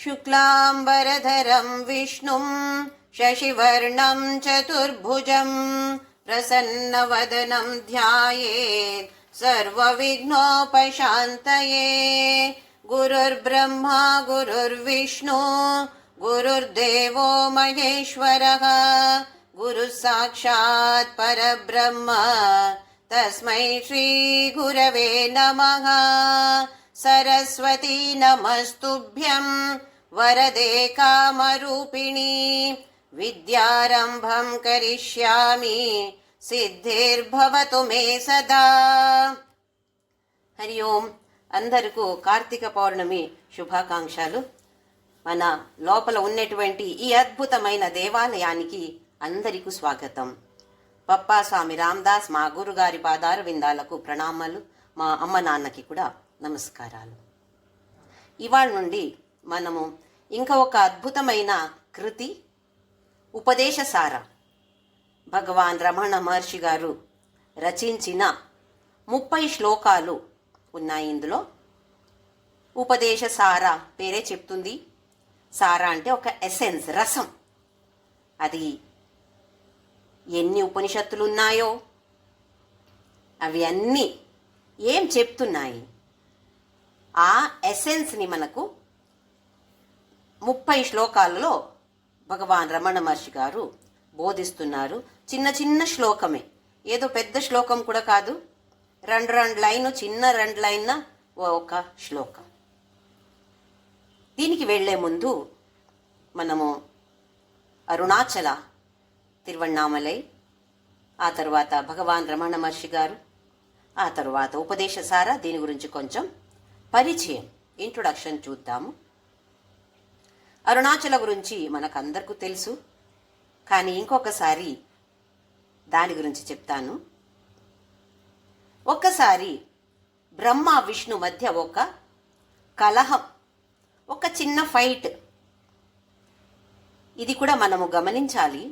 शुक्लाम्बरधरं विष्णुं शशिवर्णं चतुर्भुजं प्रसन्नवदनं ध्यायेत् सर्वविघ्नोपशान्तये। गुरुर्ब्रह्मा गुरुर्विष्णु गुरुर्देवो महेश्वरः गुरुः साक्षात् परब्रह्म तस्मै श्रीगुरवे नमः। सरस्वती नमस्तुभ्यं वरदे कामरूपिणी विद्यारम्भं करिष्यामि सिद्धिर्भवतु मे सदा। हरि ओम అందరికీ కార్తీక పౌర్ణమి శుభాకాంక్షలు. మన లోపల ఉన్నటువంటి ఈ అద్భుతమైన దేవాలయానికి అందరికీ స్వాగతం. పప్పాస్వామి రామదాస్ మా గురుగారి పాదార విందాలకు ప్రణామాలు. మా అమ్మ నాన్నకి కూడా నమస్కారాలు. ఇవాళ నుండి మనము ఇంకా ఒక అద్భుతమైన కృతి ఉపదేశసార భగవాన్ రమణ మహర్షి గారు రచించిన 30 శ్లోకాలు ఉన్నాయి. ఇందులో ఉపదేశసార పేరే చెప్తుంది. సార అంటే ఒక ఎసెన్స్, రసం. అది ఎన్ని ఉపనిషత్తులు ఉన్నాయో అవి అన్నీ ఏం చెప్తున్నాయి, ఆ ఎసెన్స్ని మనకు 30 శ్లోకాలలో భగవాన్ రమణ మహర్షి గారు బోధిస్తున్నారు. చిన్న చిన్న శ్లోకమే, ఏదో పెద్ద శ్లోకం కూడా కాదు. రెండు లైను, చిన్న 2 లైన్ ఒక శ్లోకం. దీనికి వెళ్లే ముందు మనము అరుణాచల, తిరువణ్ణామలై, ఆ తర్వాత భగవాన్ రమణ మహర్షి గారు, ఆ తర్వాత ఉపదేశసార, దీని గురించి కొంచెం పరిచయం, ఇంట్రొడక్షన్ చూద్దాము. అరుణాచల గురించి మనకందరికీ తెలుసు, కానీ ఇంకొకసారి దాని గురించి చెప్తాను. ఒక్కసారి బ్రహ్మ విష్ణు మధ్య ఒక కలహం, ఒక చిన్న ఫైట్. ఇది కూడా మనము గమనించాలి.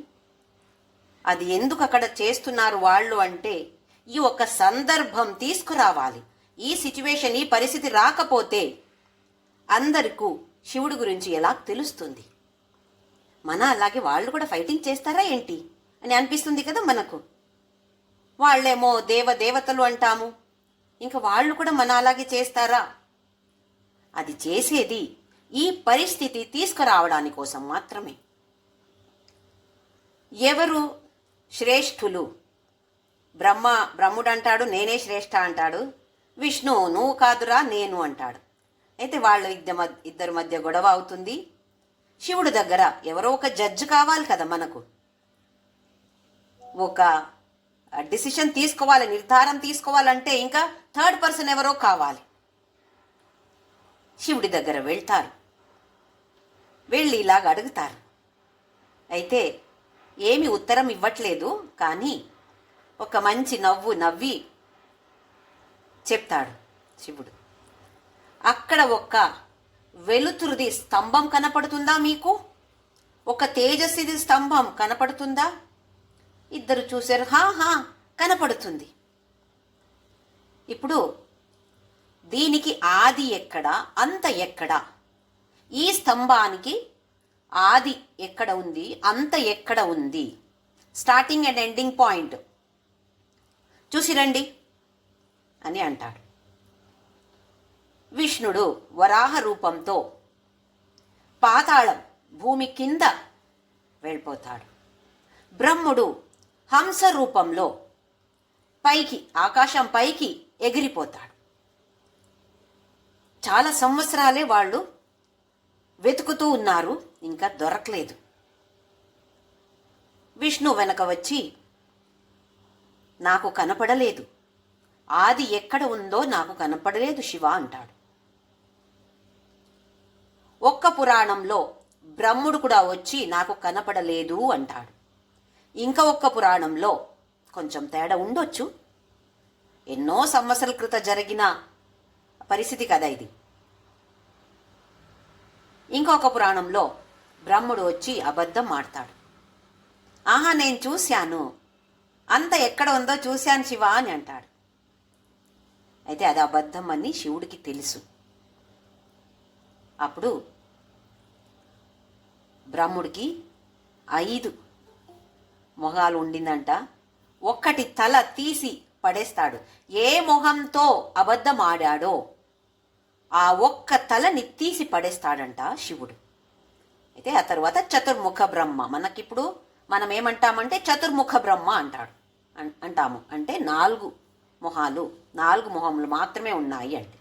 అది ఎందుకు అక్కడ చేస్తున్నారు వాళ్ళు అంటే, ఈ ఒక సందర్భం తీసుకురావాలి. ఈ సిచ్యువేషన్, ఈ పరిస్థితి రాకపోతే అందరికీ శివుడి గురించి ఎలా తెలుస్తుంది? అలాగే వాళ్ళు కూడా ఫైటింగ్ చేస్తారా ఏంటి అని అనిపిస్తుంది కదా మనకు. వాళ్ళేమో దేవతలు అంటాము, ఇంకా వాళ్ళు కూడా అలాగే చేస్తారా? అది చేసేది ఈ పరిస్థితి తీసుకురావడాని కోసం మాత్రమే. ఎవరు శ్రేష్ఠులు? బ్రహ్ముడు అంటాడు నేనే శ్రేష్ఠ అంటాడు, విష్ణు నువ్వు కాదురా నేను అంటాడు. అయితే వాళ్ళు ఇద్దరి మధ్య గొడవ అవుతుంది. శివుడి దగ్గర ఎవరో ఒక జడ్జి కావాలి కదా మనకు. ఒక డిసిషన్ తీసుకోవాలి, నిర్ధారం తీసుకోవాలంటే ఇంకా థర్డ్ పర్సన్ ఎవరో కావాలి. శివుడి దగ్గర వెళ్తారు, వెళ్ళి ఇలాగ అడుగుతారు. అయితే ఏమి ఉత్తరం ఇవ్వట్లేదు, కానీ ఒక మంచి నవ్వు నవ్వి చెప్తాడు శివుడు. అక్కడ ఒక వెలుతురుది స్తంభం కనపడుతుందా మీకు? ఒక తేజస్సుది స్తంభం కనపడుతుందా? ఇద్దరు చూశారు, హా కనపడుతుంది. ఇప్పుడు దీనికి ఆది ఎక్కడ, అంత ఎక్కడ? ఈ స్తంభానికి ఆది ఎక్కడ ఉంది, అంత ఎక్కడ ఉంది? స్టార్టింగ్ అండ్ ఎండింగ్ పాయింట్ చూసిరండి అని అంటాడు. విష్ణుడు వరాహ రూపంతో పాతాళం, భూమి కింద వెళ్ళిపోతాడు. బ్రహ్ముడు హంస రూపంలో పైకి, ఆకాశం పైకి ఎగిరిపోతాడు. చాలా సంవత్సరాలే వాళ్ళు వెతుకుతూ ఉన్నారు, ఇంకా దొరకలేదు. విష్ణు వెనక వచ్చి, నాకు కనపడలేదు, ఆది ఎక్కడ ఉందో నాకు కనపడలేదు శివ అంటాడు. ఒక్క పురాణంలో బ్రహ్ముడు కూడా వచ్చి నాకు కనపడలేదు అంటాడు. ఇంకా ఒక్క పురాణంలో కొంచెం తేడా ఉండొచ్చు, ఎన్నో సంవత్సరాల క్రితం జరిగిన పరిస్థితి కదా ఇది. ఇంకొక పురాణంలో బ్రహ్ముడు వచ్చి అబద్ధం ఆడతాడు. నేను చూశాను, అంత ఎక్కడ ఉందో చూశాను శివ అని అంటాడు. అయితే అది అబద్ధం అని శివుడికి తెలుసు. అప్పుడు బ్రహ్ముడికి 5 మొహాలు ఉండిందంట. ఒక్కటి తల తీసి పడేస్తాడు. ఏ మొహంతో అబద్ధం ఆడాడో ఆ ఒక్క తలని తీసి పడేస్తాడంట శివుడు. అయితే ఆ తర్వాత చతుర్ముఖ బ్రహ్మ. మనకిప్పుడు మనం ఏమంటామంటే చతుర్ముఖ బ్రహ్మ అంటాము. అంటే 4 మొహాలు, 4 మొహములు మాత్రమే ఉన్నాయి అంటే.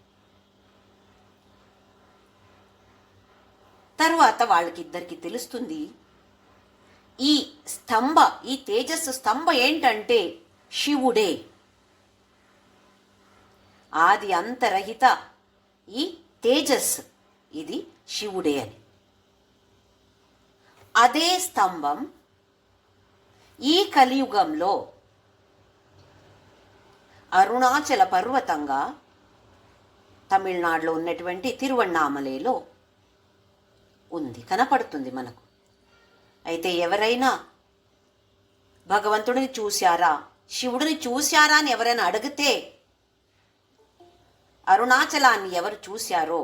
తరువాత వాళ్ళకిద్దరికి తెలుస్తుంది ఈ తేజస్సు స్తంభ ఏంటంటే శివుడే, ఆది అంతరహిత ఈ తేజస్సు ఇది శివుడే అని. అదే స్తంభం ఈ కలియుగంలో అరుణాచల పర్వతంగా తమిళనాడులో ఉన్నటువంటి తిరువణ్ణామలలో ఉంది, కనపడుతుంది మనకు. అయితే ఎవరైనా భగవంతుడిని చూశారా, శివుడిని చూశారా అని ఎవరైనా అడిగితే అరుణాచలాన్ని ఎవరు చూశారో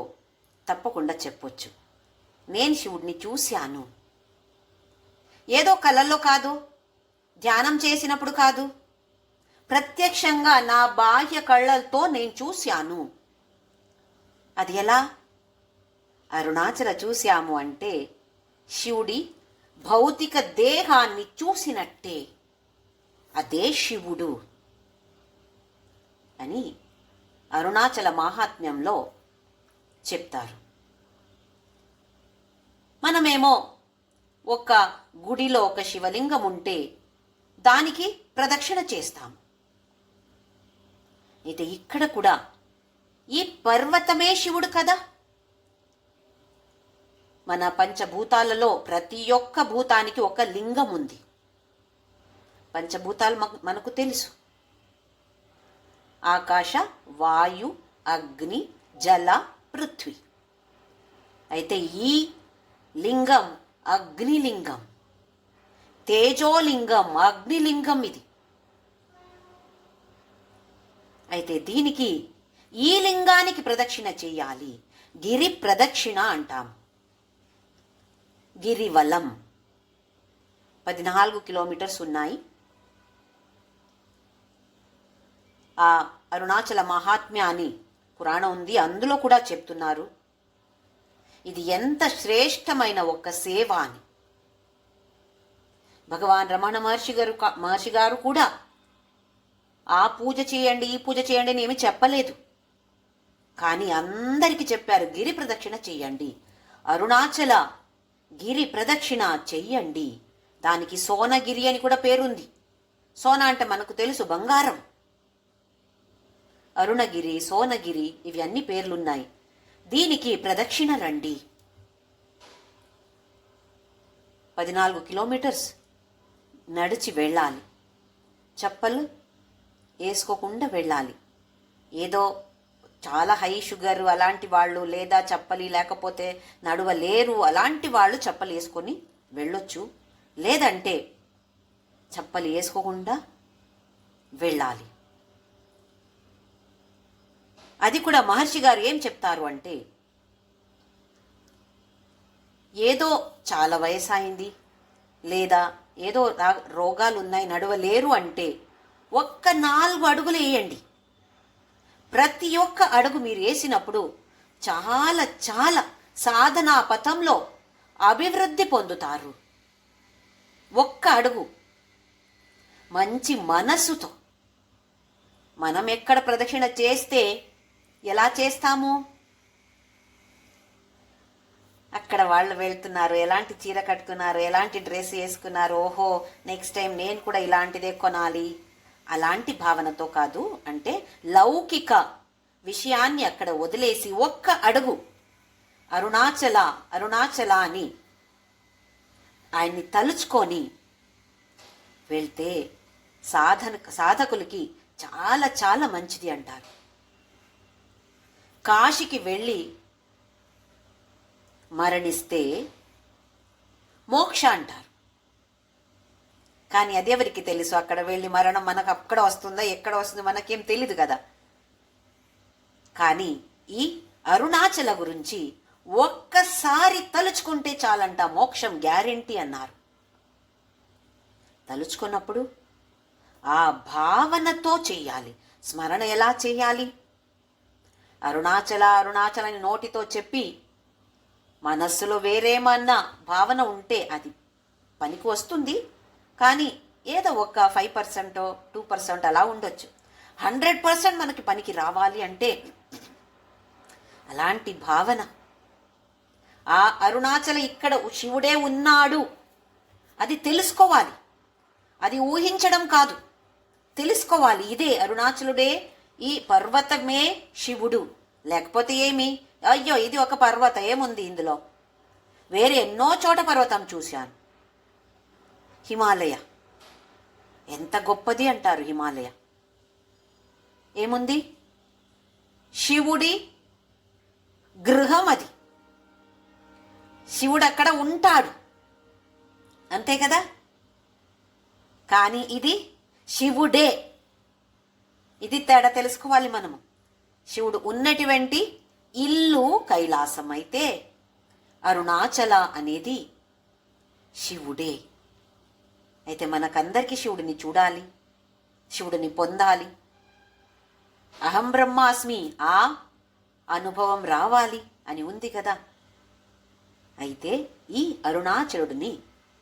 తప్పకుండా చెప్పొచ్చు, నేను శివుడిని చూశాను. ఏదో కలల్లో కాదు, ధ్యానం చేసినప్పుడు కాదు, ప్రత్యక్షంగా నా బాహ్య కళ్ళతో నేను చూశాను. అది ఎలా? అరుణాచల చూశాము అంటే శివుడి భౌతిక దేహాన్ని చూసినట్టే, అదే శివుడు అని అరుణాచల మాహాత్మ్యంలో చెప్తారు. మనమేమో ఒక గుడిలో ఒక శివలింగం ఉంటే దానికి ప్రదక్షిణ చేస్తాం. అయితే ఇక్కడ కూడా ఈ పర్వతమే శివుడు కదా. మన పంచభూతాలలో ప్రతి ఒక్క భూతానికి ఒక లింగం ఉంది. పంచభూతాలు మనకు తెలుసు: ఆకాశ, వాయు, అగ్ని, జల, పృథ్వీ. అయితే ఈ లింగం అగ్నిలింగం, తేజోలింగం, అగ్నిలింగం ఇది. అయితే దీనికి ఈ లింగానికి ప్రదక్షిణ చేయాలి, గిరి ప్రదక్షిణ అంటాం. గిరివలం 14 కిలోమీటర్స్ ఉన్నాయి. ఆ అరుణాచల మహాత్మ్యాన్ని పురాణం ఉంది, అందులో కూడా చెప్తున్నారు ఇది ఎంత శ్రేష్టమైన ఒక సేవ అని. భగవాన్ రమణ మహర్షి గారు కూడా ఆ పూజ చేయండి, ఈ పూజ చేయండి అని ఏమి చెప్పలేదు. కానీ అందరికీ చెప్పారు, గిరి ప్రదక్షిణ చెయ్యండి, అరుణాచల గిరి ప్రదక్షిణ చెయ్యండి. దానికి సోనగిరి అని కూడా పేరుంది. సోన అంటే మనకు తెలుసు బంగారం. అరుణగిరి, సోనగిరి ఇవి అన్ని పేర్లున్నాయి. దీనికి ప్రదక్షిణ రండి. 14 కిలోమీటర్స్ నడిచి వెళ్ళాలి, చెప్పలు వేసుకోకుండా వెళ్ళాలి. ఏదో చాలా హై షుగర్ అలాంటి వాళ్ళు, లేదా చెప్పలి లేకపోతే నడవలేరు అలాంటి వాళ్ళు చెప్పలు వేసుకొని వెళ్ళొచ్చు. లేదంటే చెప్పలు వేసుకోకుండా వెళ్ళాలి. అది కూడా మహర్షి గారు ఏం చెప్తారు అంటే, ఏదో చాలా వయసైంది లేదా ఏదో రోగాలు ఉన్నాయి నడవలేరు అంటే ఒక్క 4 అడుగులు వేయండి. ప్రతి ఒక్క అడుగు మీరు వేసినప్పుడు చాలా చాలా సాధనా పథంలో అభివృద్ధి పొందుతారు. ఒక్క అడుగు మంచి మనస్సుతో. మనం ఎక్కడ ప్రదక్షిణ చేస్తే ఎలా చేస్తాము? అక్కడ వాళ్ళు వెళ్తున్నారు, ఎలాంటి చీర కట్టుకున్నారు, ఎలాంటి డ్రెస్ వేసుకున్నారు, ఓహో నెక్స్ట్ టైం నేను కూడా ఇలాంటిదే కొనాలి, అలాంటి భావనతో కాదు. అంటే లౌకిక విషయాన్ని అక్కడ వదిలేసి ఒక్క అడుగు అరుణాచల అరుణాచల అని ఆయన్ని తలుచుకొని వెళ్తే సాధకులకి చాలా చాలా మంచిది అంటారు. కాశీకి వెళ్ళి మరణిస్తే మోక్ష అంటారు. కానీ అది ఎవరికి తెలుసు? అక్కడ వెళ్ళి మరణం మనకు అక్కడ వస్తుందా ఎక్కడ వస్తుందో మనకేం తెలియదు కదా. కానీ ఈ అరుణాచల గురించి ఒక్కసారి తలుచుకుంటే చాలంట మోక్షం గ్యారెంటీ అన్నారు. తలుచుకున్నప్పుడు ఆ భావనతో చెయ్యాలి. స్మరణ ఎలా చెయ్యాలి? అరుణాచల అరుణాచల అని నోటితో చెప్పి మనస్సులో వేరేమన్నా భావన ఉంటే అది పనికి వస్తుంది. కానీ ఏదో ఒక 5% 2% అలా ఉండొచ్చు. 100% మనకి పనికి రావాలి అంటే అలాంటి భావన, ఆ అరుణాచల ఇక్కడ శివుడే ఉన్నాడు అది తెలుసుకోవాలి. అది ఊహించడం కాదు, తెలుసుకోవాలి. ఇదే అరుణాచలుడే, ఈ పర్వతమే శివుడు. లేకపోతే ఏమి, అయ్యో ఇది ఒక పర్వతం ఏముంది ఇందులో, వేరే ఎన్నో చోట పర్వతం చూశాను. హిమాలయ ఎంత గొప్పది అంటారు. హిమాలయ ఏముంది? శివుడి గృహం అది. శివుడు అక్కడ ఉంటాడు అంతే కదా. కానీ ఇది శివుడే. ఇది తేడా తెలుసుకోవాలి మనము. శివుడు ఉన్నటువంటి ఇల్లు కైలాసం అయితే అరుణాచల అనేది శివుడే. అయితే మనకందరికీ శివుడిని చూడాలి, శివుడిని పొందాలి. అహం బ్రహ్మాస్మి ఆ అనుభవం రావాలి అని ఉంది కదా. అయితే ఈ అరుణాచలుడిని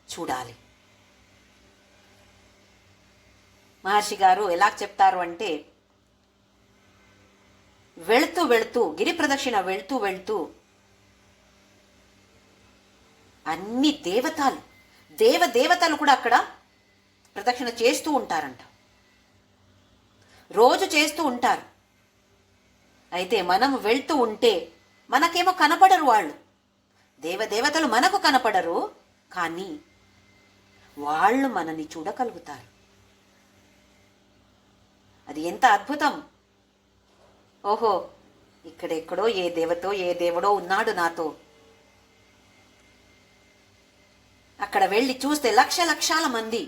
చూడాలి. మహర్షి గారు ఎలా చెప్తారు అంటే, వెళుతూ వెళుతూ గిరి ప్రదక్షిణ వెళుతూ వెళుతూ అన్ని దేవతలు కూడా అక్కడ ప్రదక్షిణ చేస్తూ ఉంటారంట. రోజు చేస్తూ ఉంటారు. అయితే మనం వెళ్తూ ఉంటే మనకేమో కనపడరు వాళ్ళు. దేవతలు మనకు కనపడరు, కానీ వాళ్ళు మనని చూడగలుగుతారు. అది ఎంత అద్భుతం. ఓహో, ఇక్కడెక్కడో ఏ దేవతో ఏ దేవుడో ఉన్నాడు నాతో. అక్కడ వెళ్ళి చూస్తే లక్షల మంది,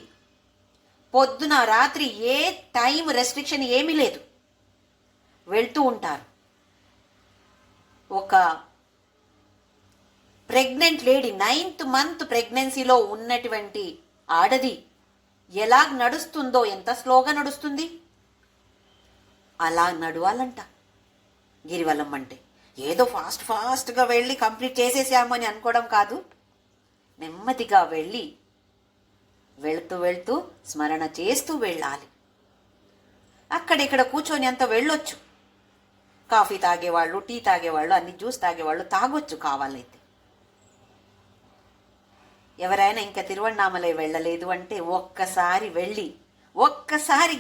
పొద్దున రాత్రి ఏ టైం రెస్ట్రిక్షన్ ఏమీ లేదు, వెళ్తూ ఉంటారు. ఒక ప్రెగ్నెంట్ లేడీ 9th మంత్ ప్రెగ్నెన్సీలో ఉన్నటువంటి ఆడది ఎలా నడుస్తుందో, ఎంత స్లోగా నడుస్తుంది, అలా నడవాలంట గిరివలం అంటే. ఏదో ఫాస్ట్గా వెళ్ళి కంప్లీట్ చేసేసామని అనుకోవడం కాదు. నెమ్మదిగా వెళ్ళి వెళుతూ స్మరణ చేస్తూ వెళ్ళాలి. అక్కడిక్కడ కూర్చొని అంత వెళ్ళొచ్చు. కాఫీ తాగేవాళ్ళు, టీ తాగేవాళ్ళు, అన్ని జ్యూస్ తాగేవాళ్ళు తాగొచ్చు కావాలైతే. ఎవరైనా ఇంకా తిరువణ్ణామలై వెళ్ళలేదు అంటే ఒక్కసారి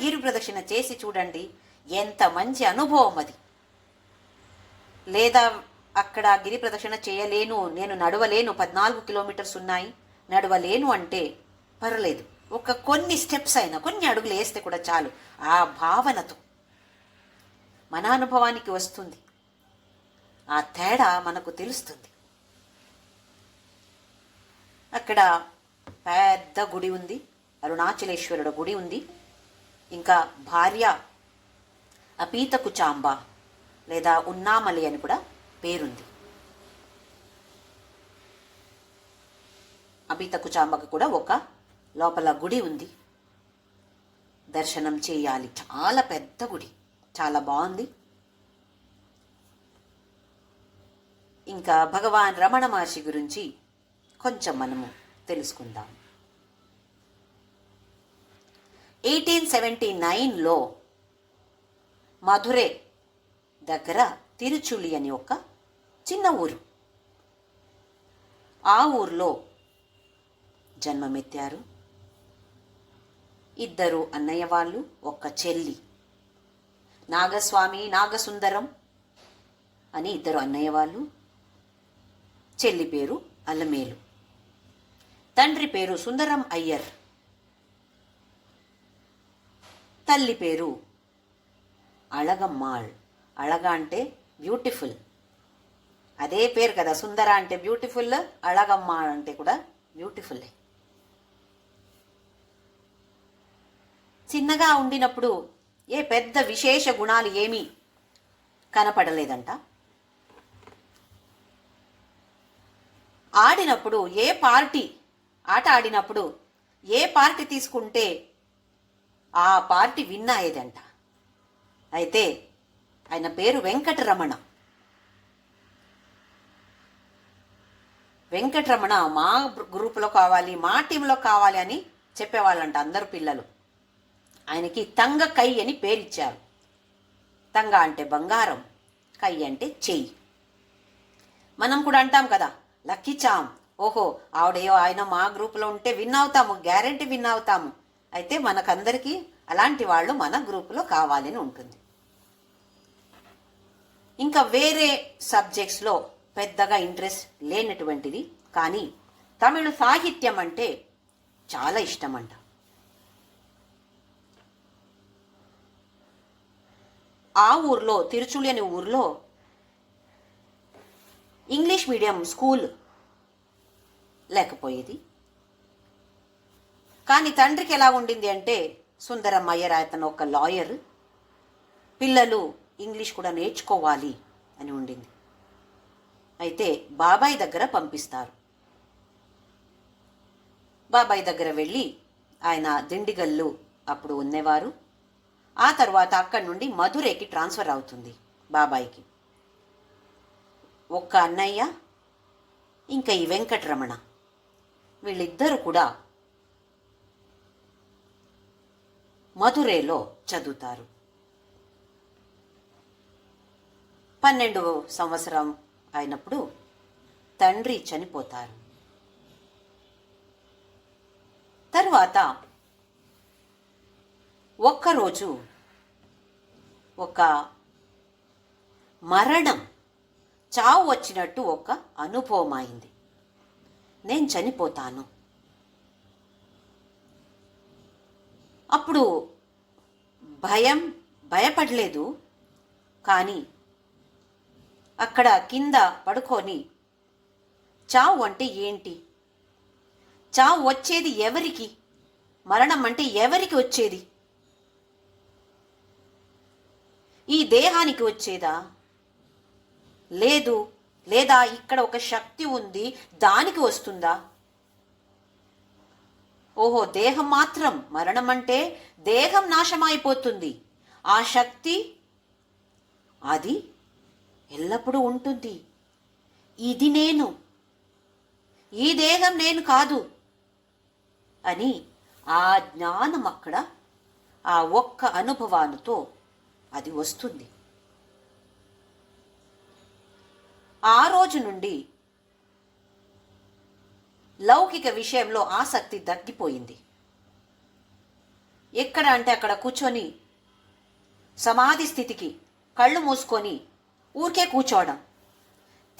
గిరి ప్రదక్షిణ చేసి చూడండి. ఎంత మంచి అనుభవం అది. లేదా అక్కడ గిరి ప్రదక్షిణ చేయలేను, నేను నడవలేను, 14 కిలోమీటర్స్ ఉన్నాయి, నడవలేను అంటే పర్లేదు, కొన్ని స్టెప్స్ అయినా, కొన్ని అడుగులు వేస్తే కూడా చాలు. ఆ భావనతో మన అనుభవానికి వస్తుంది. ఆ తేడా మనకు తెలుస్తుంది. అక్కడ పెద్ద గుడి ఉంది, అరుణాచలేశ్వరుడు గుడి ఉంది. ఇంకా భార్య అపీతకుచాంబ లేదా ఉన్నామలి అని కూడా పేరుంది. అపీతకుచాంబకు కూడా ఒక లోపల గుడి ఉంది. దర్శనం చేయాలి. చాలా పెద్ద గుడి, చాలా బాగుంది. ఇంకా భగవాన్ రమణ మహర్షి గురించి కొంచెం మనము తెలుసుకుందాం. 1879లో మధురై దగ్గర తిరుచులి అని ఒక చిన్న ఊరు. ఆ ఊర్లో జన్మమెత్తారు. 2 అన్నయ్య వాళ్ళు, ఒక చెల్లి. నాగస్వామి, నాగసుందరం అని 2 అన్నయ్య వాళ్ళు. చెల్లి పేరు అలమేలు. తండ్రి పేరు సుందరం అయ్యర్. తల్లి పేరు అళగమ్మాళ్. అళగ అంటే బ్యూటిఫుల్, అదే పేరు కదా. సుందర అంటే బ్యూటిఫుల్, అళగమ్మాళ్ అంటే కూడా బ్యూటిఫుల్. చిన్నగా ఉండినప్పుడు ఏ పెద్ద విశేష గుణాలు ఏమీ కనపడలేదంట. ఆడినప్పుడు ఆట ఆడినప్పుడు ఏ పార్టీ తీసుకుంటే ఆ పార్టీ విన్ అయ్యేదంట. అయితే ఆయన పేరు వెంకటరమణ. వెంకటరమణ మా గ్రూపులో కావాలి, మా టీంలో కావాలి అని చెప్పేవాళ్ళంట అందరు పిల్లలు. ఆయనకి తంగ కై అని పేరిచ్చారు. తంగ అంటే బంగారం, కై అంటే చెయ్యి. మనం కూడా అంటాం కదా, లక్కీ చామ్, ఓహో ఆయన మా గ్రూపులో ఉంటే విన్ అవుతాము, గ్యారంటీ విన్ అవుతాము. అయితే మనకందరికీ అలాంటి వాళ్ళు మన గ్రూపులో కావాలని ఉంటుంది. ఇంకా వేరే సబ్జెక్ట్స్లో పెద్దగా ఇంట్రెస్ట్ లేనటువంటిది, కానీ తమిళ సాహిత్యం అంటే చాలా ఇష్టం అంట. ఆ ఊర్లో, తిరుచులి అనే ఊర్లో ఇంగ్లీష్ మీడియం స్కూల్ లేకపోయేది. కానీ తండ్రికి ఎలా ఉండింది అంటే, సుందరమయ్యర్ అతను ఒక లాయర్, పిల్లలు ఇంగ్లీష్ కూడా నేర్చుకోవాలి అని ఉండింది. అయితే బాబాయ్ దగ్గర పంపిస్తారు. బాబాయ్ దగ్గర వెళ్ళి ఆయన దిండిగల్లు అప్పుడు ఉన్నవారు. ఆ తర్వాత అక్కడి నుండి మధురైకి ట్రాన్స్ఫర్ అవుతుంది బాబాయ్కి. ఒక్క అన్నయ్య ఇంకా ఈ వెంకటరమణ, వీళ్ళిద్దరూ కూడా మధురైలో చదువుతారు. 12వ సంవత్సరం అయినప్పుడు తండ్రి చనిపోతారు. తరువాత ఒక్కరోజు ఒక మరణం, చావు వచ్చినట్టు ఒక అనుభవం అయింది. నేను చనిపోతాను. అప్పుడు భయపడలేదు, కానీ అక్కడ కింద పడుకొని చావు అంటే ఏంటి, చావు వచ్చేది ఎవరికి, మరణం అంటే ఎవరికి వచ్చేది, ఈ దేహానికి వచ్చేదా, లేదా ఇక్కడ ఒక శక్తి ఉంది దానికి వస్తుందా? ఓహో, దేహం మాత్రం, మరణం అంటే దేహం నాశమైపోతుంది, ఆ శక్తి అది ఎల్లప్పుడూ ఉంటుంది. ఇది నేను, ఈ దేహం నేను కాదు అని ఆ జ్ఞానం అక్కడ ఆ ఒక్క అనుభవాలతో అది వస్తుంది. ఆ రోజు నుండి లౌకిక విషయంలో ఆసక్తి తగ్గిపోయింది. ఎక్కడ అంటే అక్కడ కూర్చొని సమాధి స్థితికి కళ్ళు మూసుకొని ఊరికే కూర్చోవడం,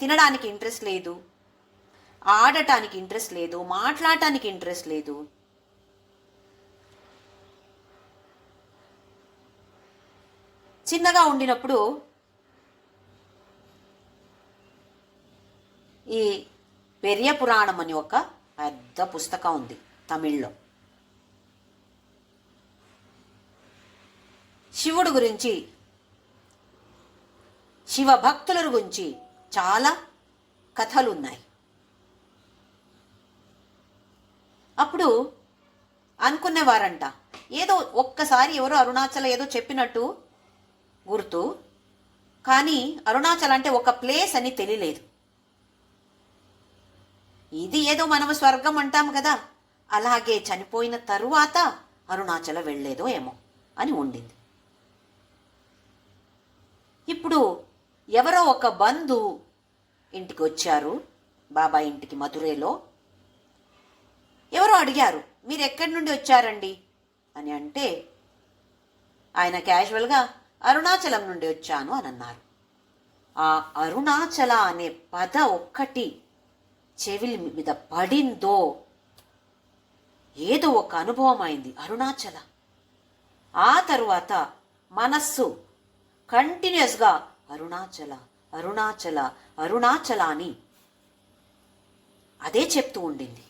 తినడానికి ఇంట్రెస్ట్ లేదు, ఆడటానికి ఇంట్రెస్ట్ లేదు, మాట్లాడటానికి ఇంట్రెస్ట్ లేదు. చిన్నగా ఉండినప్పుడు ఈ పెరియ పురాణం అని ఒక పెద్ద పుస్తకం ఉంది తమిళ్లో. శివుడు గురించి, శివ భక్తుల గురించి చాలా కథలు ఉన్నాయి. అప్పుడు అనుకునేవారంట, ఏదో ఒక్కసారి ఎవరో అరుణాచల ఏదో చెప్పినట్టు గుర్తు, కానీ అరుణాచల్ అంటే ఒక ప్లేస్ అని తెలియలేదు. ఇది ఏదో మనము స్వర్గం అంటాం కదా, అలాగే చనిపోయిన తరువాత అరుణాచల వెళ్ళేదో ఏమో అని ఉండింది. ఇప్పుడు ఎవరో ఒక బంధు ఇంటికి వచ్చారు, బాబాయ్ ఇంటికి మధురైలో. ఎవరో అడిగారు, మీరు ఎక్కడి నుండి వచ్చారండి అని అంటే ఆయన క్యాజువల్గా అరుణాచలం నుండి వచ్చాను అని అన్నారు. ఆ అరుణాచల అనే పద ఒక్కటి చెవిలి మీద పడిందో ఏదో ఒక అనుభవం అయింది, అరుణాచల. ఆ తరువాత మనస్సు కంటిన్యూస్గా అరుణాచల అరుణాచల అరుణాచల అని అదే చెప్తూ ఉండింది.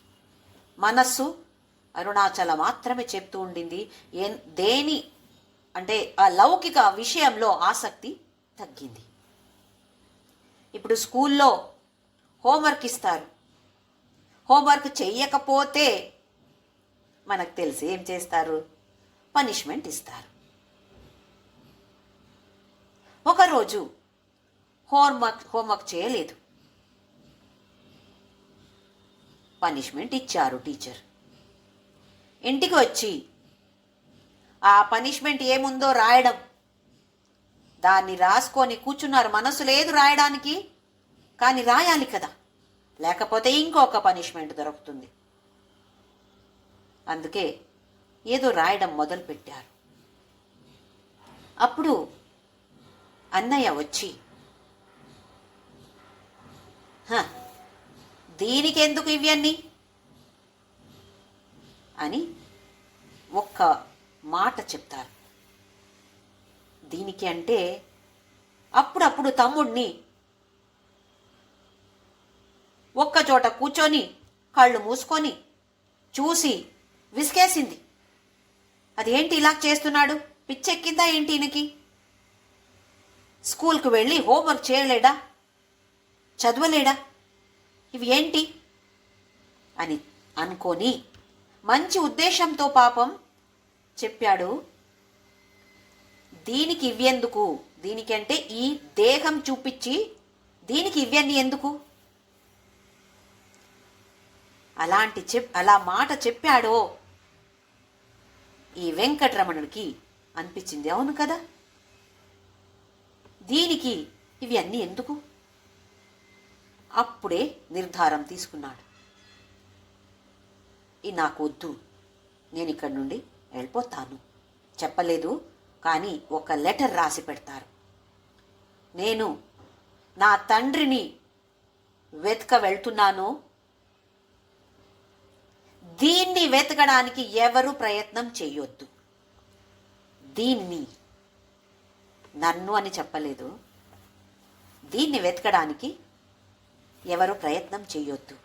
మనస్సు అరుణాచల మాత్రమే చెప్తూ ఉండింది. దేని అంటే ఆ లౌకిక విషయంలో ఆసక్తి తగ్గింది. ఇప్పుడు స్కూల్లో హోంవర్క్ ఇస్తారు, హోంవర్క్ చెయ్యకపోతే మనకు తెలిసి ఏం చేస్తారు, పనిష్మెంట్ ఇస్తారు. ఒకరోజు హోంవర్క్ చేయలేదు, పనిష్మెంట్ ఇచ్చారు టీచర్. ఇంటికి వచ్చి ఆ పనిష్మెంట్ ఏముందో రాయడం, దాన్ని రాసుకొని కూర్చున్నారు. మనసు లేదు రాయడానికి, కానీ రాయాలి కదా, లేకపోతే ఇంకొక పనిష్మెంట్ దొరుకుతుంది. అందుకే ఏదో రాయడం మొదలుపెట్టారు. అప్పుడు అన్నయ్య వచ్చి, దీనికెందుకు ఇవన్నీ అని ఒక్క మాట చెప్తారు. దీనికి అంటే అప్పుడప్పుడు తమ్ముడిని ఒక్కచోట కూర్చొని కళ్ళు మూసుకొని చూసి విసిగేసింది. అదేంటి ఇలా చేస్తున్నాడు, పిచ్చెక్కిందా ఏంటి ఈయనకి, స్కూల్కి వెళ్ళి హోంవర్క్ చేయలేడా, చదవలేడా, ఇవి ఏంటి అని అనుకొని మంచి ఉద్దేశంతో పాపం చెప్పాడు. దీనికి ఇవ్వెందుకు, దీనికంటే ఈ దేహం చూపించి దీనికి ఇవన్నీ ఎందుకు, అలా మాట చెప్పాడో ఈ వెంకటరమణుడికి అనిపించింది, అవును కదా, దీనికి ఇవన్నీ ఎందుకు. అప్పుడే నిర్ధారం తీసుకున్నాడు, ఇది నాకు వద్దు, నేను ఇక్కడి నుండి వెళ్ళిపోతాను. చెప్పలేదు, కానీ ఒక లెటర్ రాసి పెడతారు. నేను నా తండ్రిని వెతక వెళ్తున్నాను, దీన్ని వెతకడానికి ఎవరు ప్రయత్నం చేయొద్దు. దీన్ని, నన్ను అని చెప్పలేదు, దీన్ని వెతకడానికి ఎవరు ప్రయత్నం చేయొద్దు.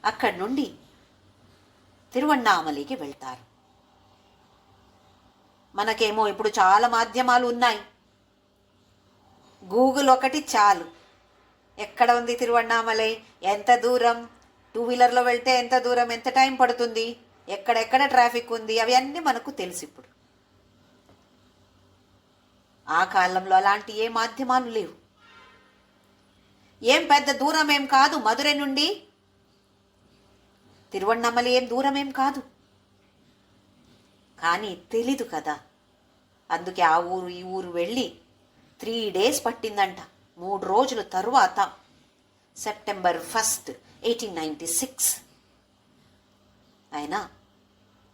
అక్కడి నుండి తిరువణ్ణామలైకి వెళ్తారు. మనకేమో ఇప్పుడు చాలా మాధ్యమాలు ఉన్నాయి, గూగుల్ ఒకటి చాలు. ఎక్కడ ఉంది తిరువణ్ణామలై, ఎంత దూరం, 2 వీలర్లో వెళ్తే ఎంత దూరం, ఎంత టైం పడుతుంది, ఎక్కడెక్కడ ట్రాఫిక్ ఉంది, అవి అన్నీ మనకు తెలుసు. ఇప్పుడు ఆ కాలంలో అలాంటి ఏ మాధ్యమాలు లేవు. ఏం పెద్ద దూరం ఏం కాదు, మధురై నుండి తిరువణ్ణామలై ఏం దూరం ఏం కాదు, కానీ తెలీదు కదా. అందుకే ఆ ఊరు ఈ ఊరు వెళ్ళి 3 days పట్టిందంట. 3 రోజుల తరువాత సెప్టెంబర్ 1, 1896 ఆయన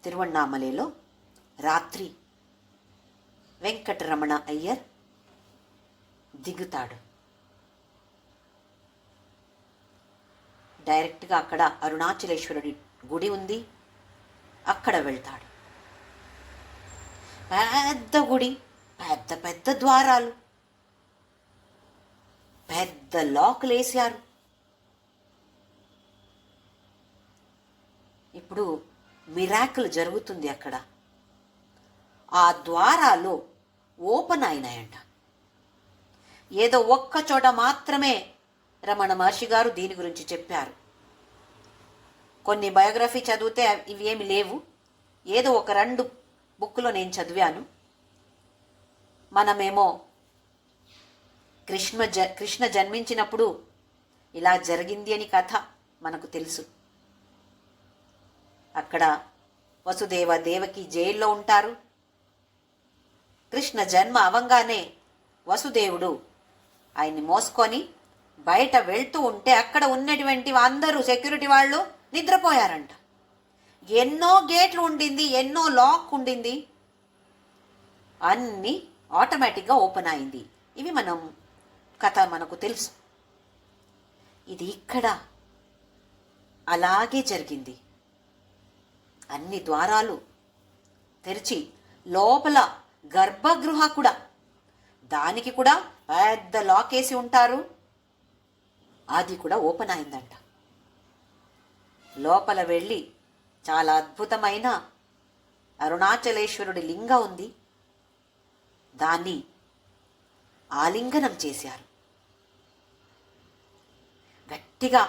తిరువణ్ణామలైలో రాత్రి వెంకటరమణ అయ్యర్ దిగుతాడు. డైరెక్ట్గా అక్కడ అరుణాచలేశ్వరుడి గుడి ఉంది, అక్కడ వెళ్తాడు. పెద్ద గుడి, పెద్ద పెద్ద ద్వారాలు, పెద్ద లాకులు వేసారు. ఇప్పుడు మిరాకిల్ జరుగుతుంది అక్కడ. ఆ ద్వారాలు ఓపెన్ అయినాయంట. ఏదో ఒక్క చోట మాత్రమే రమణ మహర్షి గారు దీని గురించి చెప్పారు. కొన్ని బయోగ్రఫీ చదివితే ఇవి ఏమి లేవు, ఏదో ఒక 2 బుక్లో నేను చదివాను. మనమేమో కృష్ణ జన్మించినప్పుడు ఇలా జరిగింది అని కథ మనకు తెలుసు. అక్కడ వసుదేవ దేవకి జైల్లో ఉంటారు. కృష్ణ జన్మ అవంగానే వసుదేవుడు ఆయన్ని మోసుకొని బయట వెళ్తూ ఉంటే అక్కడ ఉన్నటువంటి అందరూ సెక్యూరిటీ వాళ్ళు నిద్రపోయారంట. ఎన్నో గేట్లు ఉండింది, ఎన్నో లాక్ ఉండింది, అన్నీ ఆటోమేటిక్గా ఓపెన్ అయింది. ఇవి కథ మనకు తెలుసు. ఇది ఇక్కడ అలాగే జరిగింది. అన్ని ద్వారాలు తెరిచి లోపల గర్భగృహ కూడా, దానికి కూడా పెద్ద లాక్ వేసి ఉంటారు, అది కూడా ఓపెన్ అయిందంట. లోపల వెళ్ళి చాలా అద్భుతమైన అరుణాచలేశ్వరుడి లింగ ఉంది, దాన్ని ఆలింగనం చేశారు. గట్టిగా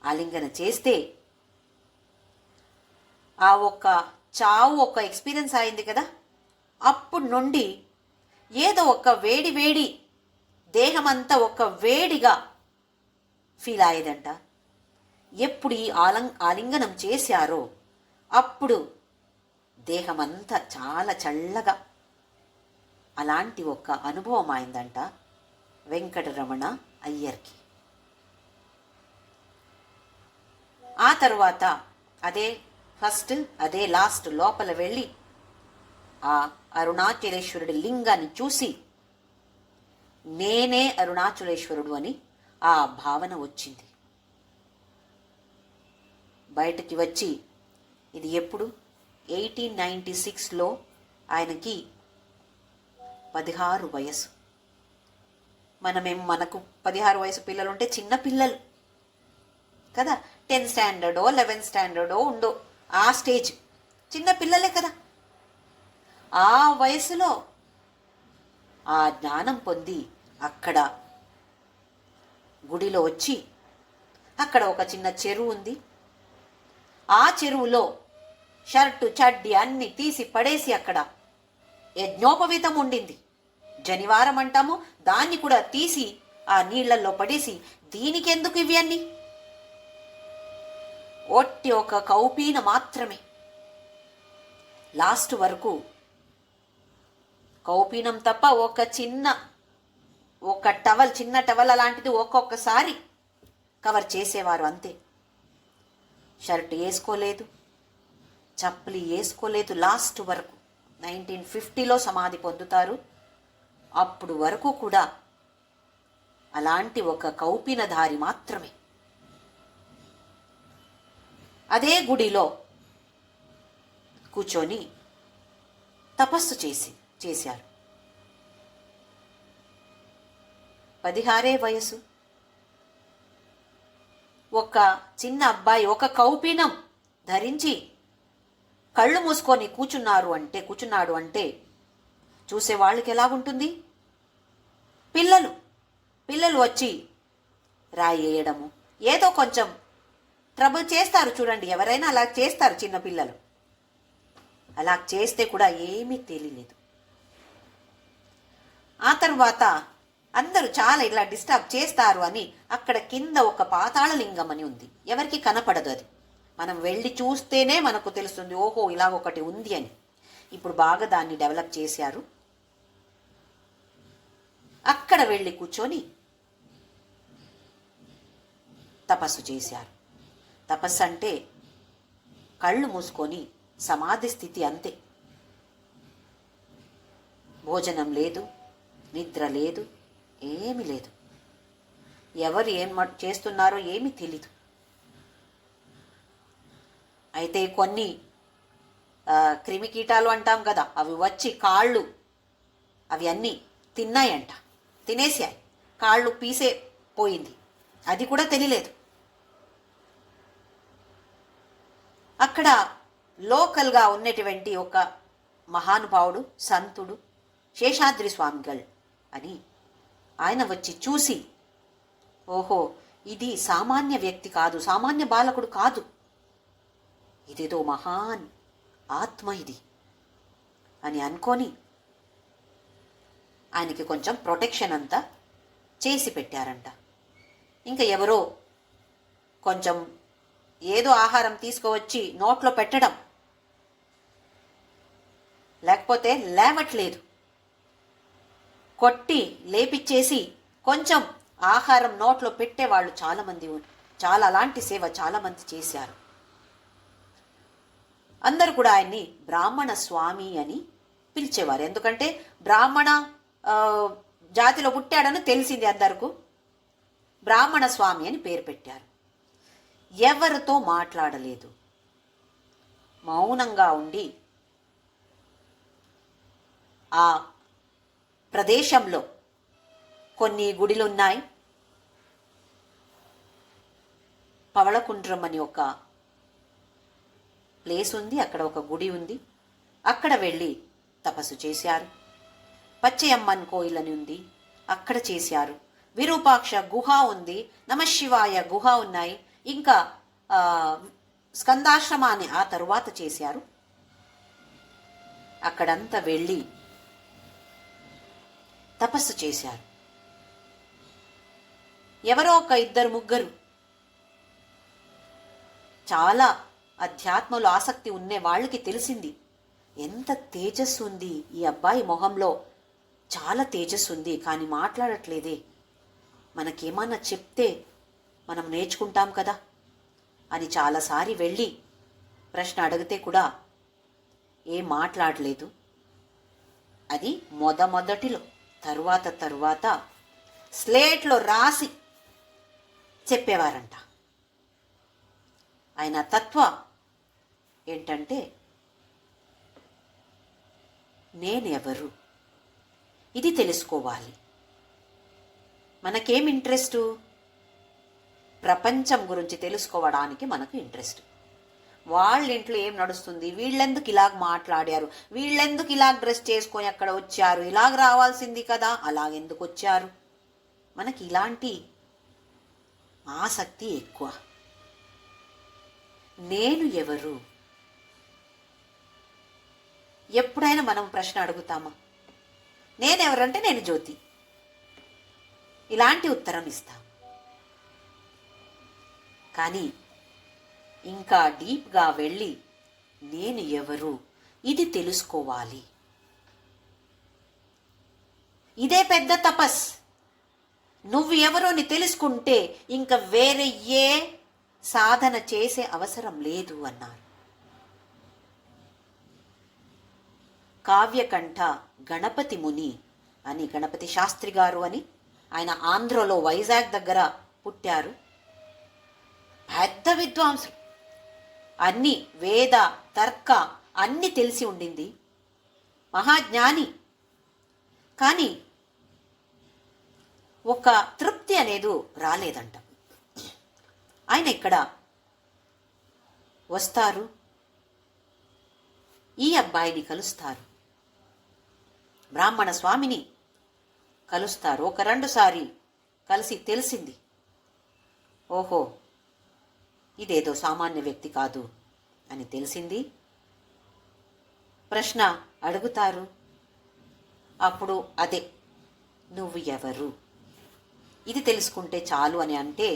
ఆలింగన చేస్తే ఆ ఒక్క చావు ఒక ఎక్స్పీరియన్స్ అయింది కదా, అప్పుడు నుండి ఏదో ఒక వేడి వేడి దేహమంతా ఒక వేడిగా ఫీల్ అయ్యేదంట. ఎప్పుడు ఈ ఆలింగనం చేశారో అప్పుడు దేహమంతా చాలా చల్లగా అలాంటి ఒక అనుభవం అయిందంట వెంకటరమణ అయ్యర్కి. ఆ తరువాత అదే ఫస్ట్ అదే లాస్ట్ లోపల వెళ్ళి ఆ అరుణాచలేశ్వరుడి లింగాన్ని చూసి నేనే అరుణాచలేశ్వరుడు అని ఆ భావన వచ్చింది. బయటకి వచ్చి ఇది ఎప్పుడు 1896లో ఆయనకి 16 వయసు. మనకు 16 వయసు పిల్లలు ఉంటే చిన్న పిల్లలు కదా, 10th స్టాండర్డో 11th స్టాండర్డో ఉండో ఆ స్టేజ్ చిన్న పిల్లలే కదా. ఆ వయసులో ఆ జ్ఞానం పొంది అక్కడ గుడిలో వచ్చి అక్కడ ఒక చిన్న చెరువు ఉంది. ఆ చెరువులో షర్టు చడ్డీ అన్ని తీసి పడేసి అక్కడ యజ్ఞోపవీతం ఉండింది, జనివారం అంటాము, దాన్ని కూడా తీసి ఆ నీళ్లలో పడేసి దీనికెందుకు ఇవి అన్ని, ఒట్టి ఒక కౌపీన మాత్రమే. లాస్ట్ వరకు కౌపీనం తప్ప ఒక చిన్న టవల్ అలాంటిది ఒక్కొక్కసారి కవర్ చేసేవారు అంతే. షర్ట్ వేసుకోలేదు, చప్పలి వేసుకోలేదు. లాస్ట్ వరకు 1950లో సమాధి పొందుతారు. అప్పుడు వరకు కూడా అలాంటి ఒక కౌపీనధారి మాత్రమే. అదే గుడిలో కూర్చొని తపస్సు చేశారు. 16 వయసు. ఒక చిన్న అబ్బాయి ఒక కౌపీనం ధరించి కళ్ళు మూసుకొని కూర్చున్నాడు అంటే చూసే వాళ్ళకి ఎలాగుంటుంది? పిల్లలు వచ్చి రాయి వేయడము, ఏదో కొంచెం ట్రబుల్ చేస్తారు చూడండి, ఎవరైనా అలా చేస్తారు చిన్న పిల్లలు. అలా చేస్తే కూడా ఏమీ తెలియలేదు. ఆ తర్వాత అందరూ చాలా ఇలా డిస్టర్బ్ చేస్తారు అని అక్కడ కింద ఒక పాతాళ లింగం అని ఉంది. ఎవరికి కనపడదు అది, మనం వెళ్ళి చూస్తేనే మనకు తెలుస్తుంది, ఓహో ఇలా ఒకటి ఉంది అని. ఇప్పుడు బాగా దాన్ని డెవలప్ చేశారు. అక్కడ వెళ్ళి కూర్చొని తపస్సు చేశారు. తపస్సు అంటే కళ్ళు మూసుకొని సమాధి స్థితి అంతే. భోజనం లేదు, నిద్ర లేదు, ఏమీ లేదు. ఎవరు ఏం చేస్తున్నారో ఏమీ తెలీదు. అయితే కొన్ని క్రిమికీటాలు అంటాం కదా, అవి వచ్చి కాళ్ళు అవి అన్నీ తిన్నాయంట, తినేసాయి, కాళ్ళు పీసే పోయింది, అది కూడా తెలియలేదు. అక్కడ లోకల్గా ఉన్నటువంటి ఒక మహానుభావుడు సంతుడు శేషాద్రి స్వామిగల్ అని ఆయన వచ్చి చూసి, ఓహో ఇది సామాన్య వ్యక్తి కాదు, సామాన్య బాలకుడు కాదు, ఇదేదో మహాన్ ఆత్మ ఇది అని అనుకొని ఆయనకి కొంచెం ప్రొటెక్షన్ అంతా చేసి పెట్టారంట. ఇంకా ఎవరో కొంచెం ఏదో ఆహారం తీసుకువచ్చి నోట్లో పెట్టడం, లేకపోతే లేవట్లేదు, కొట్టి లేపిచ్చేసి కొంచెం ఆహారం నోట్లో పెట్టేవాళ్ళు చాలామంది, చాలా అలాంటి సేవ చాలామంది చేశారు. అందరూ కూడా ఆయన్ని బ్రాహ్మణ స్వామి అని పిలిచేవారు. ఎందుకంటే బ్రాహ్మణ జాతిలో పుట్టాడని తెలిసింది అందరికీ, బ్రాహ్మణ స్వామి అని పేరు పెట్టారు. ఎవరితో మాట్లాడలేదు, మౌనంగా ఉండి ఆ ప్రదేశంలో కొన్ని గుడిలున్నాయి. పవళకుండ్రం అని ఒక ప్లేస్ ఉంది, అక్కడ ఒక గుడి ఉంది, అక్కడ వెళ్ళి తపస్సు చేశారు. పచ్చయమ్మన్ కోయిల్ అని ఉంది, అక్కడ చేశారు. విరూపాక్ష గుహ ఉంది, నమశివాయ గుహ ఉన్నాయి, ఇంకా స్కందాశ్రమాన్ని ఆ తరువాత చేశారు. అక్కడంతా వెళ్ళి తపస్సు చేశారు. ఎవరో ఒక ఇద్దరు ముగ్గురు చాలా అధ్యాత్మలో ఆసక్తి ఉండే వాళ్ళకి తెలిసింది, ఎంత తేజస్సు ఉంది ఈ అబ్బాయి మొహంలో, చాలా తేజస్సు ఉంది, కానీ మాట్లాడట్లేదే, మనకేమన్నా చెప్తే మనం నేర్చుకుంటాం కదా అని చాలాసారి వెళ్ళి ప్రశ్న అడిగితే కూడా ఏం మాట్లాడలేదు. అది మొదటిలో. తరువాత స్లేట్లో రాసి చెప్పేవారంట. ఆయన తత్వ ఏంటంటే, నేనెవరు ఇది తెలుసుకోవాలి. మనకేం ఇంట్రెస్టు? ప్రపంచం గురించి తెలుసుకోవడానికి మనకు ఇంట్రెస్ట్. వాళ్ళ ఇంట్లో ఏం నడుస్తుంది, వీళ్ళెందుకు ఇలాగ మాట్లాడారు, వీళ్ళెందుకు ఇలాగ డ్రెస్ చేసుకొని అక్కడ వచ్చారు, ఇలాగ రావాల్సింది కదా, అలాగెందుకు వచ్చారు, మనకి ఇలాంటి ఆసక్తి ఎక్కువ. నేను ఎవరు? ఎప్పుడైనా మనం ప్రశ్న అడుగుతామా? నేనెవరంటే నేను జ్యోతి, ఇలాంటి ఉత్తరం ఇస్తాం. కానీ ఇంకా డీప్గా వెళ్ళి నేను ఎవరు ఇది తెలుసుకోవాలి. ఇదే పెద్ద తపస్. నువ్వు ఎవరో అని తెలుసుకుంటే ఇంకా వేరే ఏ సాధన చేసే అవసరం లేదు అన్నారు. కావ్యకంఠ గణపతి ముని అని, గణపతి శాస్త్రి గారు అని, ఆయన ఆంధ్రలో వైజాగ్ దగ్గర పుట్టారు. పెద్ద విద్వాంసులు, అన్ని వేద తర్క అన్ని తెలిసి ఉండింది, మహాజ్ఞాని. కానీ ఒక తృప్తి అనేది రాలేదంట. ఆయన ఇక్కడ వస్తారు, ఈ అబ్బాయిని కలుస్తారు, బ్రాహ్మణ స్వామిని కలుస్తారు. ఒక 2 సారి కలిసి తెలిసింది, ఓహో ఇదేదో సామాన్య వ్యక్తి కాదు అని తెలిసింది. ప్రశ్న అడుగుతారు. అప్పుడు అదే నువ్వు ఎవరు ఇది తెలుసుకుంటే చాలు అని అంటే,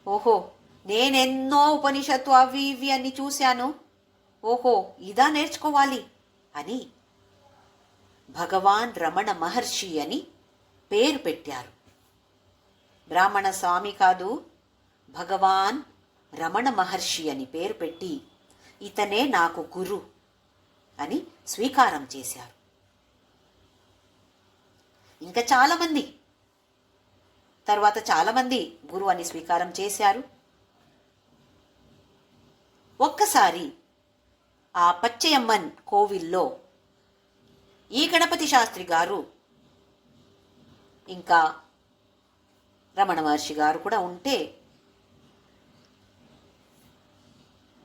ఓహో నేనెన్నో ఉపనిషత్తు అవి ఇవి అని చూశాను, ఓహో ఇదా నేర్చుకోవాలి అని భగవాన్ రమణ మహర్షి అని పేరు పెట్టారు. బ్రాహ్మణ స్వామి కాదు, భగవాన్ రమణ మహర్షి అని పేరు పెట్టి ఇతనే నాకు గురు అని స్వీకారం చేశారు. ఇంకా చాలామంది తర్వాత చాలామంది గురు అని స్వీకారం చేశారు. ఒక్కసారి ఆ పచ్చయమ్మన్ కోవిల్లో ఈ గణపతి శాస్త్రి గారు ఇంకా రమణ మహర్షి గారు కూడా ఉంటే,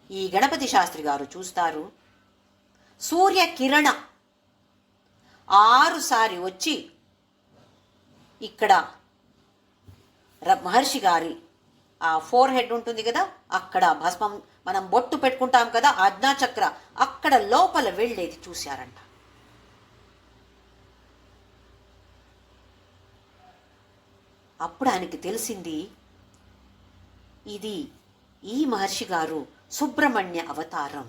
ఈ గణపతి శాస్త్రి గారు చూస్తారు, సూర్య కిరణ 6 సారి వచ్చి ఇక్కడ మహర్షి గారి ఆ 4 హెడ్ ఉంటుంది కదా, అక్కడ భస్మం మనం బొట్టు పెట్టుకుంటాం కదా, ఆజ్ఞాచక్ర అక్కడ లోపల వెళ్ళేది చూశారంట. అప్పుడు ఆయనకి తెలిసింది, ఇది ఈ మహర్షి గారు సుబ్రహ్మణ్య అవతారం.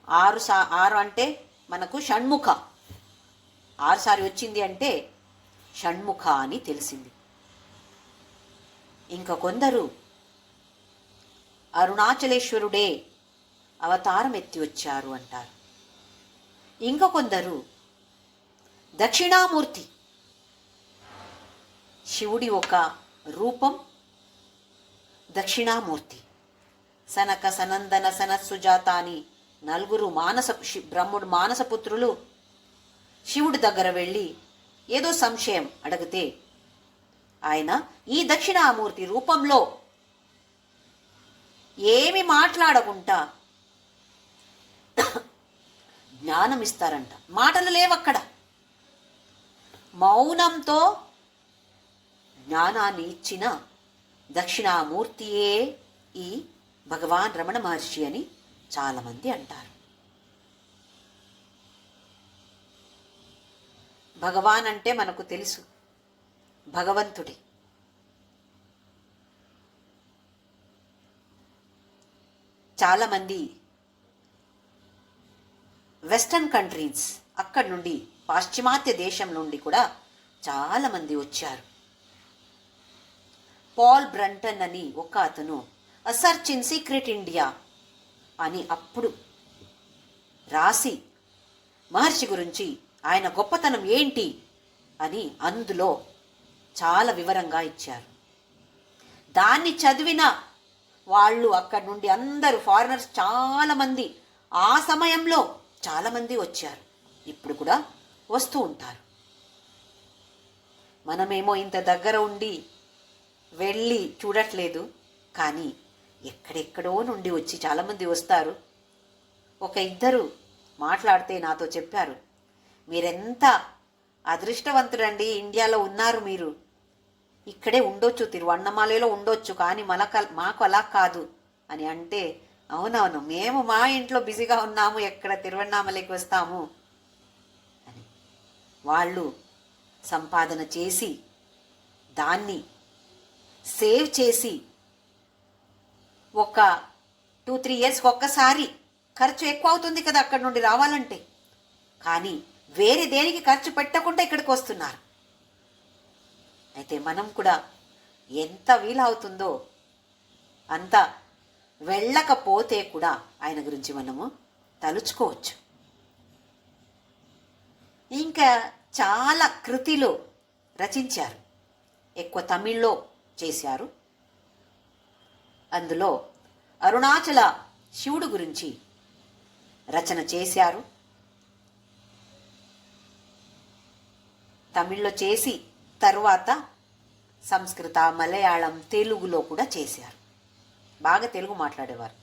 6 అంటే మనకు షణ్ముఖ, 6 సారి వచ్చింది అంటే షణ్ముఖ అని తెలిసింది. ఇంకా కొందరు అరుణాచలేశ్వరుడే అవతారం ఎత్తి వచ్చారు అంటారు. ఇంకా కొందరు దక్షిణామూర్తి, శివుడి ఒక రూపం దక్షిణామూర్తి. సనక సనందన సనత్సుజాత అని 4 బ్రహ్ముడు మానసపుత్రులు శివుడి దగ్గర వెళ్ళి ఏదో సంశయం అడిగితే ఆయన ఈ దక్షిణామూర్తి రూపంలో ఏమి మాట్లాడకుండా జ్ఞానం ఇస్తారంట. మాటలు లేవక్కడ, మౌనంతో జ్ఞానాన్ని ఇచ్చిన దక్షిణామూర్తియే ఈ భగవాన్ రమణ మహర్షి అని చాలామంది అంటారు. భగవాన్ అంటే మనకు తెలుసు, భగవంతుడే. చాలామంది వెస్టర్న్ కంట్రీస్, అక్కడి నుండి పాశ్చిమాత్య దేశం నుండి కూడా చాలామంది వచ్చారు. పాల్ బ్రంటన్ అని ఒక అతను అ సర్చ్ ఇన్ సీక్రెట్ ఇండియా అని అప్పుడు రాసి మహర్షి గురించి, ఆయన గొప్పతనం ఏంటి అని అందులో చాలా వివరంగా ఇచ్చారు. దాన్ని చదివిన వాళ్ళు అక్కడి నుండి అందరూ ఫారినర్స్ చాలామంది ఆ సమయంలో చాలామంది వచ్చారు, ఇప్పుడు కూడా వస్తూ ఉంటారు. మనమేమో ఇంత దగ్గర ఉండి వెళ్ళి చూడట్లేదు, కానీ ఎక్కడెక్కడో నుండి వచ్చి చాలామంది వస్తారు. ఒక ఇద్దరు మాట్లాడితే నాతో చెప్పారు, మీరెంత అదృష్టవంతుడండి, ఇండియాలో ఉన్నారు మీరు, ఇక్కడే ఉండొచ్చు, తిరువన్నమాలలో ఉండొచ్చు, కానీ మాకు అలా కాదు అని అంటే, అవునవును మేము మా ఇంట్లో బిజీగా ఉన్నాము, ఎక్కడ తిరువన్నామలకి వస్తాము అని. వాళ్ళు సంపాదన చేసి దాన్ని సేవ్ చేసి ఒక 2-3 ఇయర్స్కి ఒక్కసారి, ఖర్చు ఎక్కువ అవుతుంది కదా అక్కడి నుండి రావాలంటే, కానీ వేరే దేనికి ఖర్చు పెట్టకుండా ఇక్కడికి వస్తున్నారు. అయితే మనం కూడా ఎంత వీలవుతుందో అంత వెళ్ళకపోతే కూడా ఆయన గురించి మనము తలుచుకోవచ్చు. ఇంకా చాలా కృతిలో రచించారు, ఎక్కువ తమిళ్లో చేశారు. అందులో అరుణాచల శివుడు గురించి రచన చేశారు. తమిళ్లో చేసి తరువాత సంస్కృత, మలయాళం, తెలుగులో కూడా చేశారు. బాగా తెలుగు మాట్లాడేవారు.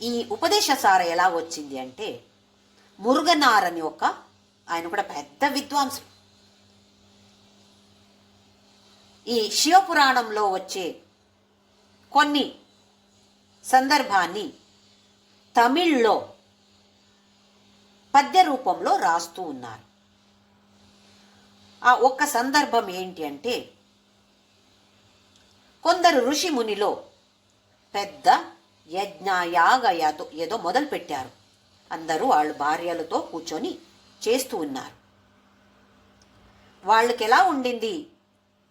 ఈ ఉపదేశసార ఎలా వచ్చింది అంటే, మురుగనార్ అని ఆయన కూడా పెద్ద విద్వాంసుడు. ఈ శివపురాణంలో వచ్చే కొన్ని సందర్భాన్ని తమిళ్లో పద్య రూపంలో రాస్తూ ఉన్నారు. ఆ ఒక్క సందర్భం ఏంటి అంటే, కొందరు ఋషి మునిలో పెద్ద యజ్ఞ యాగ ఏదో మొదలు పెట్టారు. అందరూ వాళ్ళ భార్యలతో కూర్చొని చేస్తూ ఉన్నారు. వాళ్ళకి ఎలా ఉండింది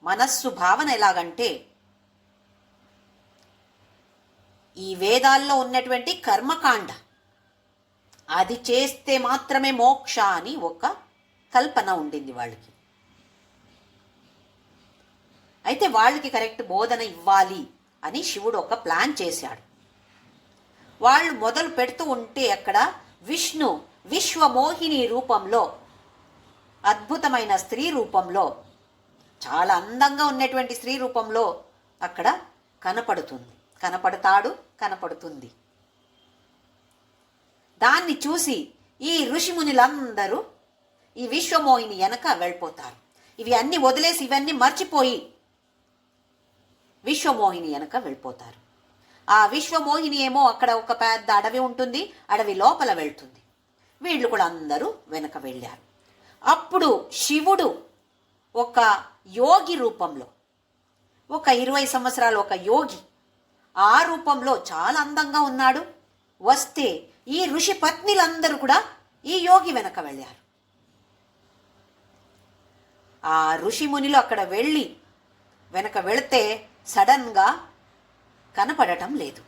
మనస్సు భావన ఎలాగంటే, ఈ వేదాల్లో ఉన్నటువంటి కర్మకాండ అది చేస్తే మాత్రమే మోక్ష అని ఒక కల్పన ఉండింది వాళ్ళకి. అయితే వాళ్ళకి కరెక్ట్ బోధన ఇవ్వాలి అని శివుడు ఒక ప్లాన్ చేశాడు. వాళ్ళు మొదలు పెడుతూ ఉంటే అక్కడ విష్ణు విశ్వమోహిని రూపంలో, అద్భుతమైన స్త్రీ రూపంలో, చాలా అందంగా ఉన్నటువంటి స్త్రీ రూపంలో అక్కడ కనపడుతుంది. దాన్ని చూసి ఈ ఋషిమునులందరూ ఈ విశ్వమోహిని వెనక వెళ్ళిపోతారు. ఇవి అన్ని వదిలేసి ఇవన్నీ మర్చిపోయి విశ్వమోహిని వెనక వెళ్ళిపోతారు. ఆ విశ్వమోహిని ఏమో అక్కడ ఒక పెద్ద అడవి ఉంటుంది, అడవి లోపల వెళ్తుంది. వీళ్ళు కూడా అందరూ వెనక వెళ్ళారు. అప్పుడు శివుడు ఒక యోగి రూపంలో, ఒక 20 సంవత్సరాలు ఒక యోగి, ఆ రూపంలో చాలా అందంగా ఉన్నాడు. వస్తే ఈ ఋషి పత్నిలందరూ కూడా ఈ యోగి వెనక వెళ్ళారు. ఆ ఋషి మునిలు అక్కడ వెళ్ళి వెనక వెళితే సడన్గా కనపడటం లేదు,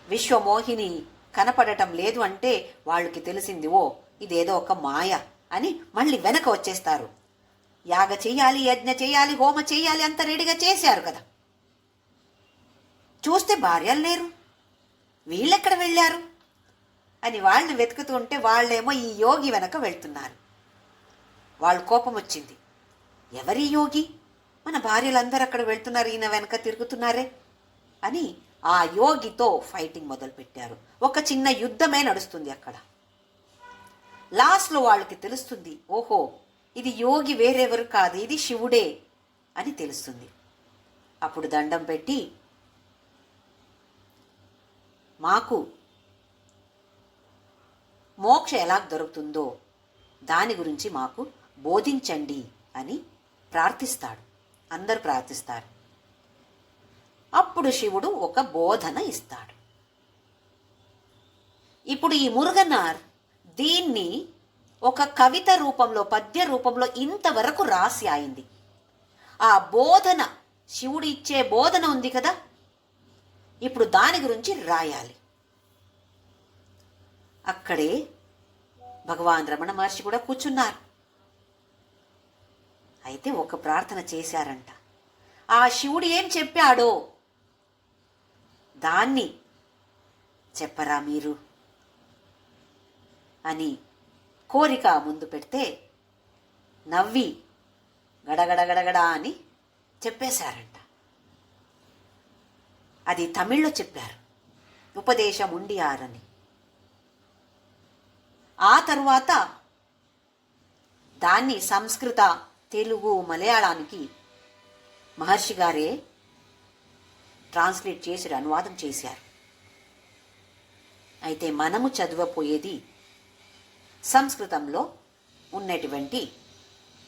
విశ్వమోహిని కనపడటం లేదు. అంటే వాళ్ళకి తెలిసింది, ఓ ఇదేదో ఒక మాయ అని మళ్ళీ వెనక వచ్చేస్తారు. యాగ చేయాలి, యజ్ఞ చేయాలి, హోమ చేయాలి, అంత రెడీగా చేశారు కదా. చూస్తే భార్యలు లేరు, వీళ్ళెక్కడ వెళ్ళారు అని వాళ్ళని వెతుకుతూ ఉంటే వాళ్ళేమో ఈ యోగి వెనక వెళ్తున్నారు. వాళ్ళు కోపం వచ్చింది, ఎవరి యోగి, మన భార్యలందరూ అక్కడ వెళ్తున్నారు, ఈయన వెనక తిరుగుతున్నారే అని ఆ యోగితో ఫైటింగ్ మొదలుపెట్టారు. ఒక చిన్న యుద్ధమే నడుస్తుంది అక్కడ. లాస్ట్లో వాళ్ళకి తెలుస్తుంది, ఓహో ఇది యోగి వేరెవరు కాదు, ఇది శివుడే అని తెలుస్తుంది. అప్పుడు దండం పెట్టి, మాకు మోక్ష ఎలా దొరుకుతుందో దాని గురించి మాకు బోధించండి అని ప్రార్థిస్తాడు. అందరూ ప్రార్థిస్తారు. అప్పుడు శివుడు ఒక బోధన ఇస్తాడు. ఇప్పుడు ఈ మురుగనార్ దీన్ని ఒక కవిత రూపంలో, పద్య రూపంలో ఇంతవరకు రాసి అయింది. ఆ బోధన, శివుడు ఇచ్చే బోధన ఉంది కదా, ఇప్పుడు దాని గురించి రాయాలి. అక్కడే భగవాన్ రమణ మహర్షి కూడా కూర్చున్నారు. అయితే ఒక ప్రార్థన చేశారంట. ఆ శివుడు ఏం చెప్పాడో దాన్ని చెప్పరా మీరు అని కోరిక ముందు పెడితే నవ్వి గడగడగడగడ అని చెప్పేశారంట. అది తమిళ్లో చెప్పారు, ఉపదేశం ఉండియారని. ఆ తరువాత దాన్ని సంస్కృత, తెలుగు, మలయాళానికి మహర్షి గారే ట్రాన్స్లేట్ చేసి అనువాదం చేశారు. అయితే మనము చదవపోయేది సంస్కృతంలో ఉన్నటువంటి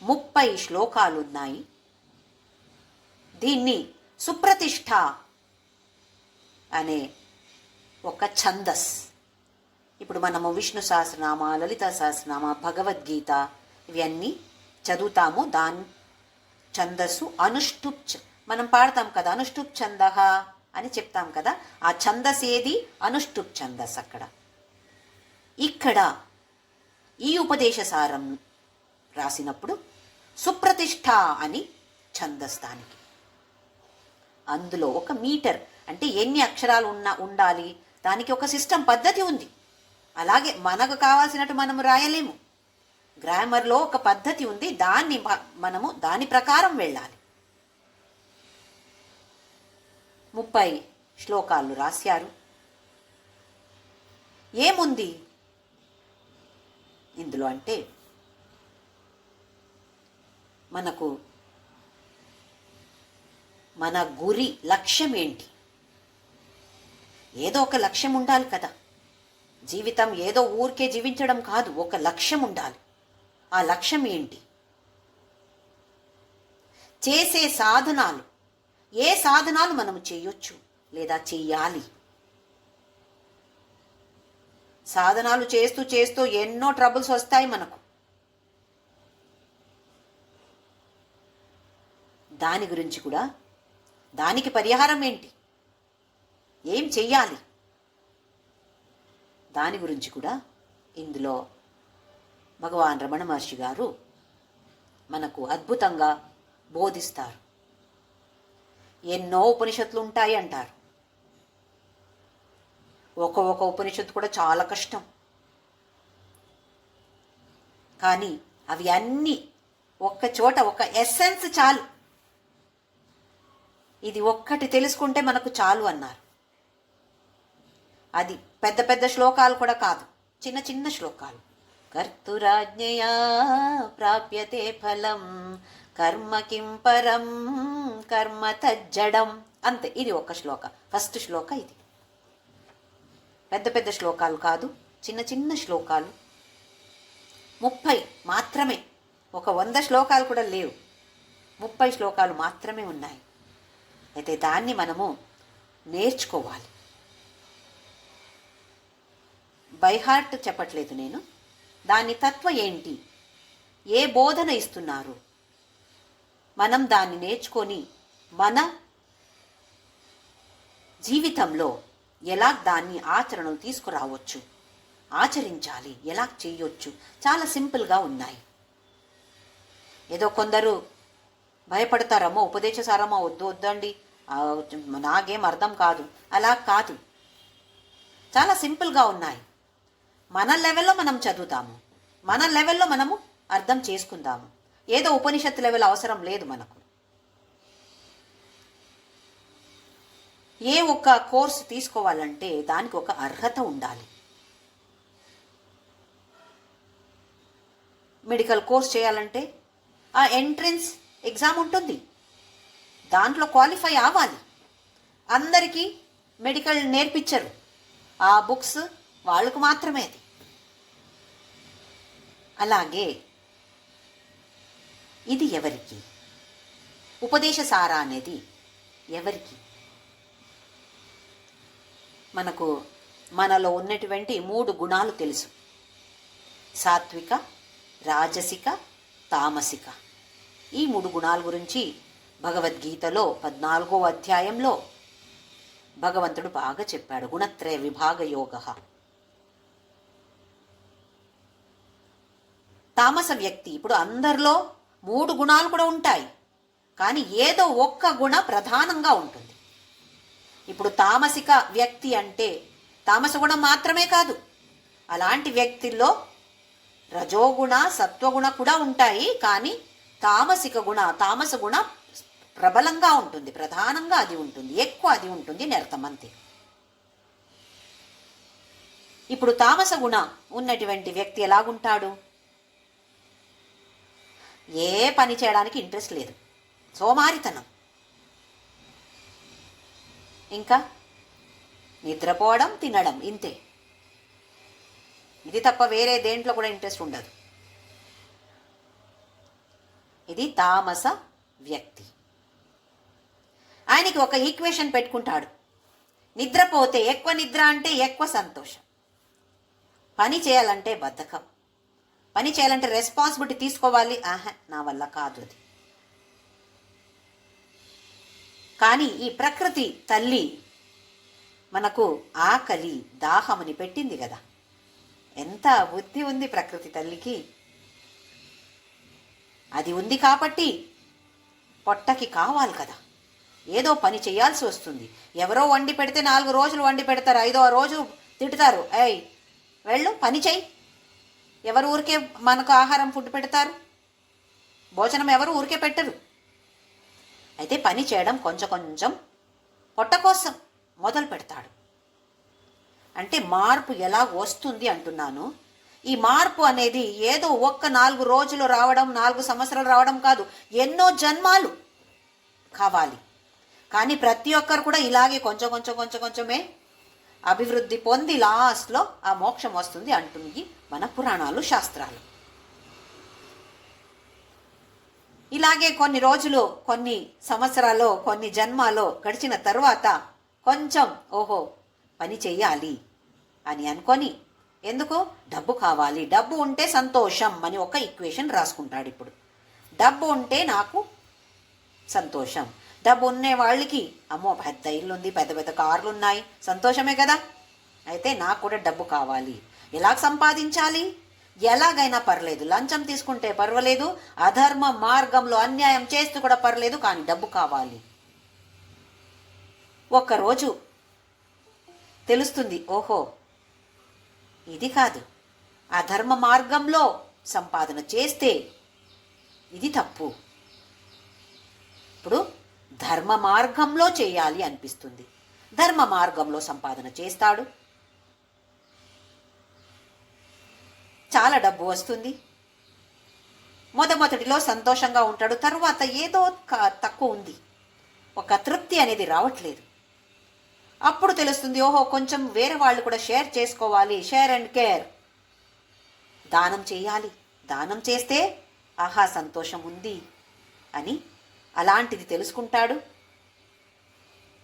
30 శ్లోకాలు ఉన్నాయి. దీన్ని సుప్రతిష్ఠ అనే ఒక ఛందస్. ఇప్పుడు మనము విష్ణు సహస్రనామ, లలిత సహస్రనామ, భగవద్గీత ఇవన్నీ చదువుతాము. దాని ఛందస్సు అనుష్టుప్, మనం పాడతాం కదా అనుష్టుప్ ఛందః అని చెప్తాం కదా, ఆ ఛందస్ ఏది? అనుష్టుప్ ఛందస్. అక్కడ ఇక్కడ ఈ ఉపదేశ సారం రాసినప్పుడు సుప్రతిష్ఠ అని ఛందస్ దానికి. అందులో ఒక మీటర్ అంటే ఎన్ని అక్షరాలు ఉండాలి, దానికి ఒక సిస్టమ్, పద్ధతి ఉంది. అలాగే మనకు కావాల్సినట్టు మనం రాయలేము. గ్రామర్లో ఒక పద్ధతి ఉంది, మనము దాని ప్రకారం వెళ్ళాలి. 30 శ్లోకాలు రాశారు. ఏముంది ఇందులో అంటే, మనకు మన గురి, లక్ష్యం ఏంటి? ఏదో ఒక లక్ష్యం ఉండాలి కదా. జీవితం ఏదో ఊరికే జీవించడం కాదు, ఒక లక్ష్యం ఉండాలి. ఆ లక్ష్యం ఏంటి? చేసే సాధనాలు, ఏ సాధనాలు మనము చేయొచ్చు లేదా చెయ్యాలి. సాధనాలు చేస్తూ చేస్తూ ఎన్నో ట్రబుల్స్ వస్తాయి మనకు. దాని గురించి కూడా, దానికి పరిహారం ఏంటి, ఏం చెయ్యాలి, దాని గురించి కూడా ఇందులో భగవాన్ రమణ మహర్షి గారు మనకు అద్భుతంగా బోధిస్తారు. ఎన్నో ఉపనిషత్తులు ఉంటాయి అంటారు. ఒక ఉపనిషత్తు కూడా చాలా కష్టం. కానీ అవి అన్నీ ఒక్క చోట, ఒక ఎస్సెన్స్ చాలు. ఇది ఒక్కటి తెలుసుకుంటే మనకు చాలు అన్నారు. అది పెద్ద పెద్ద శ్లోకాలు కూడా కాదు, చిన్న చిన్న శ్లోకాలు. కర్తురాజ్ఞయా ప్రాప్యతే ఫలం కర్మ కిం పరం కర్మ తజ్జడం, అంతే. ఇది ఒక శ్లోక, ఫస్ట్ శ్లోక ఇది. పెద్ద పెద్ద శ్లోకాలు కాదు, చిన్న చిన్న శ్లోకాలు. 30 మాత్రమే, ఒక 100 శ్లోకాలు కూడా లేవు, 30 శ్లోకాలు మాత్రమే ఉన్నాయి. అయితే దాన్ని మనము నేర్చుకోవాలి. బై హార్ట్ చెప్పట్లేదు నేను. దాని తత్వం ఏంటి, ఏ బోధన ఇస్తున్నారు, మనం దాన్ని నేర్చుకొని మన జీవితంలో ఎలా దాన్ని ఆచరణలు తీసుకురావచ్చు, ఆచరించాలి, ఎలా చేయొచ్చు, చాలా సింపుల్గా ఉన్నాయి. ఏదో కొందరు భయపడతారమ్మో ఉపదేశసారమ్మో వద్దండి, నాకేం అర్థం కాదు, అలా కాదు. చాలా సింపుల్గా ఉన్నాయి. మన లెవెల్లో మనం చదువుతాము, మన లెవెల్లో మనము అర్థం చేసుకుందాము. ఏదో ఉపనిషత్తు లెవెల్ అవసరం లేదు మనకు. ఏ ఒక్క కోర్సు తీసుకోవాలంటే దానికి ఒక అర్హత ఉండాలి. మెడికల్ కోర్స్ చేయాలంటే ఆ ఎంట్రన్స్ ఎగ్జామ్ ఉంటుంది, దాంట్లో క్వాలిఫై అవ్వాలి. అందరికీ మెడికల్ నేర్పించరు, ఆ బుక్స్ వాళ్ళకు మాత్రమే. అది అలాగే ఇది ఎవరికి? ఉపదేశ సార అనేది ఎవరికి? మనలో ఉన్నటువంటి 3 గుణాలు తెలుసు: సాత్విక, రాజసిక, తామసిక. ఈ 3 గుణాల గురించి భగవద్గీతలో 14వ అధ్యాయంలో భగవంతుడు బాగా చెప్పాడు. గుణత్రయ విభాగ యోగ. తామస వ్యక్తి, ఇప్పుడు అందరిలో 3 గుణాలు కూడా ఉంటాయి, కానీ ఏదో ఒక్క గుణ ప్రధానంగా ఉంటుంది. ఇప్పుడు తామసిక వ్యక్తి అంటే తామస గుణం మాత్రమే కాదు, అలాంటి వ్యక్తుల్లో రజోగుణ సత్వగుణ కూడా ఉంటాయి, కానీ తామస గుణ ప్రబలంగా ఉంటుంది, ప్రధానంగా అది ఉంటుంది, ఎక్కువ అది ఉంటుంది అని అర్థం, అంతే. ఇప్పుడు తామస గుణ ఉన్నటువంటి వ్యక్తి ఎలాగుంటాడు? ఏ పని చేయడానికి ఇంట్రెస్ట్ లేదు, సోమారితనం, ఇంకా నిద్రపోవడం, తినడం, ఇంతే. ఇది తప్ప వేరే దేంట్లో కూడా ఇంట్రెస్ట్ ఉండదు. ఇది తామస వ్యక్తి. ఆయనకి ఒక ఈక్వేషన్ పెట్టుకుంటాడు: నిద్రపోతే ఎక్కువ నిద్ర అంటే ఎక్కువ సంతోషం, పని చేయాలంటే బద్ధకం, పని చేయాలంటే రెస్పాన్సిబిలిటీ తీసుకోవాలి, నా వల్ల కాదు అది. కానీ ఈ ప్రకృతి తల్లి మనకు ఆకలి దాహమని పెట్టింది కదా, ఎంత బుద్ధి ఉంది ప్రకృతి తల్లికి. అది ఉంది కాబట్టి పొట్టకి కావాలి కదా, ఏదో పని చేయాల్సి వస్తుంది. ఎవరో వండి పెడితే 4 రోజులు వండి పెడతారు, 5వ రోజు తిడతారు, ఏయ్ వెళ్ళు పని చెయ్యి. ఎవరు ఊరికే మనకు ఆహారం ఫుడ్ పెడతారు? భోజనం ఎవరు ఊరికే పెట్టరు. అయితే పని చేయడం కొంచెం కొంచెం పొట్ట కోసం మొదలు పెడతాడు. అంటే మార్పు ఎలా వస్తుంది అంటున్నాను. ఈ మార్పు అనేది ఏదో ఒక్క 4 రోజులు రావడం, 4 సంవత్సరాలు రావడం కాదు, ఎన్నో జన్మాలు కావాలి. కానీ ప్రతి ఒక్కరు కూడా ఇలాగే కొంచెం కొంచెం కొంచెం కొంచెమే అభివృద్ధి పొంది లాస్ట్లో ఆ మోక్షం వస్తుంది అంటుంది మన పురాణాలు, శాస్త్రాలు. ఇలాగే కొన్ని రోజులు, కొన్ని సంవత్సరాలు, కొన్ని జన్మాలో గడిచిన తర్వాత కొంచెం ఓహో పని చెయ్యాలి అని అనుకొని, ఎందుకు? డబ్బు కావాలి, డబ్బు ఉంటే సంతోషం అని ఒక ఈక్వేషన్ రాసుకుంటాడు. ఇప్పుడు డబ్బు ఉంటే నాకు సంతోషం. డబ్బు ఉండే వాళ్ళకి అమ్మో పెద్ద ఇల్లు ఉంది, పెద్ద పెద్ద కార్లు ఉన్నాయి, సంతోషమే కదా. అయితే నాకు కూడా డబ్బు కావాలి. ఎలా సంపాదించాలి? ఎలాగైనా పర్లేదు, లంచం తీసుకుంటే పర్వాలేదు, అధర్మ మార్గంలో అన్యాయం చేస్తూ కూడా పర్లేదు, కానీ డబ్బు కావాలి. ఒక్కరోజు తెలుస్తుంది, ఓహో ఇది కాదు, అధర్మ మార్గంలో సంపాదన చేస్తే ఇది తప్పు. ఇప్పుడు ధర్మ మార్గంలో చేయాలి అనిపిస్తుంది. ధర్మ మార్గంలో సంపాదన చేస్తాడు, చాలా డబ్బు వస్తుంది. మొదటిలో సంతోషంగా ఉంటాడు, తర్వాత ఏదో తక్కువ ఉంది, ఒక తృప్తి అనేది రావట్లేదు. అప్పుడు తెలుస్తుంది, ఓహో కొంచెం వేరే వాళ్ళు కూడా షేర్ చేసుకోవాలి, షేర్ అండ్ కేర్, దానం చేయాలి, దానం చేస్తే ఆహా సంతోషం ఉంది అని అలాంటిది తెలుసుకుంటాడు.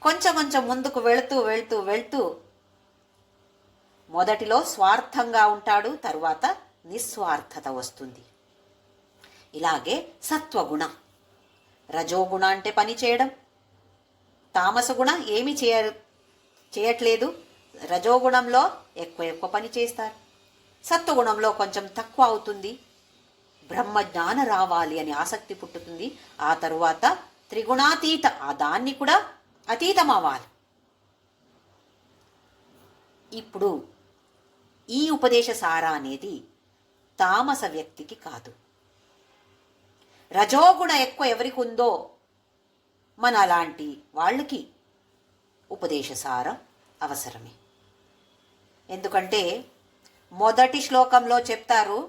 కొంచెం కొంచెం ముందుకు వెళుతూ వెళుతూ వెళుతూ మొదటిలో స్వార్థంగా ఉంటాడు, తరువాత నిస్వార్థత వస్తుంది. ఇలాగే సత్వగుణం, రజోగుణ అంటే పని చేయడం, తామస గుణ ఏమీ చేయట్లేదు, రజోగుణంలో ఎక్కువ పని చేస్తారు, సత్వగుణంలో కొంచెం తక్కువ అవుతుంది, బ్రహ్మజ్ఞాన రావాలి అని ఆసక్తి పుట్టుతుంది. ఆ తరువాత త్రిగుణాతీత, ఆ దాన్ని కూడా అతీతం అవ్వాలి. ఇప్పుడు ఈ ఉపదేశ సార అనేది తామస వ్యక్తికి కాదు. రజోగుణ ఎక్కువ ఎవరికి ఉందో మన అలాంటి వాళ్ళకి ఉపదేశ సార అవసరమే. ఎందుకంటే మొదటి శ్లోకంలో చెప్తారు,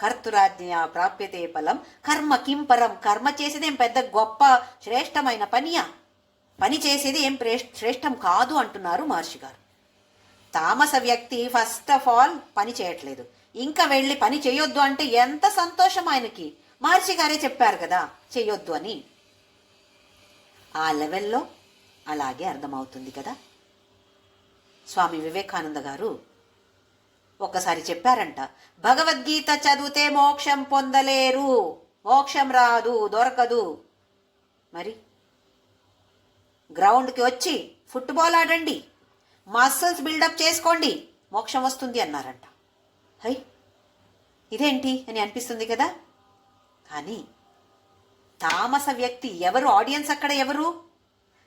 కర్తురాజ్ఞ ప్రాప్యతే ఫలం కర్మ కింపరం. కర్మ చేసేదేం పెద్ద గొప్ప శ్రేష్టమైన పనియా? పని చేసేది ఏం శ్రేష్టం కాదు అంటున్నారు మహర్షి గారు. తామస వ్యక్తి ఫస్ట్ ఆఫ్ ఆల్ పని చేయట్లేదు, ఇంకా వెళ్ళి పని చేయొద్దు అంటే ఎంత సంతోషం ఆయనకి. మహర్షి గారే చెప్పారు కదా చేయొద్దు అని. ఆ లెవెల్లో అలాగే అర్థమవుతుంది కదా. స్వామి వివేకానంద గారు ఒక్కసారి చెప్పారంట, భగవద్గీత చదివితే మోక్షం పొందలేరు, మోక్షం రాదు, దొరకదు. మరి గ్రౌండ్కి వచ్చి ఫుట్బాల్ ఆడండి, మసిల్స్ బిల్డప్ చేసుకోండి, మోక్షం వస్తుంది అన్నారంట. హై, ఇదేంటి అని అనిపిస్తుంది కదా. కానీ తామస వ్యక్తి ఎవరు? ఆడియన్స్ అక్కడ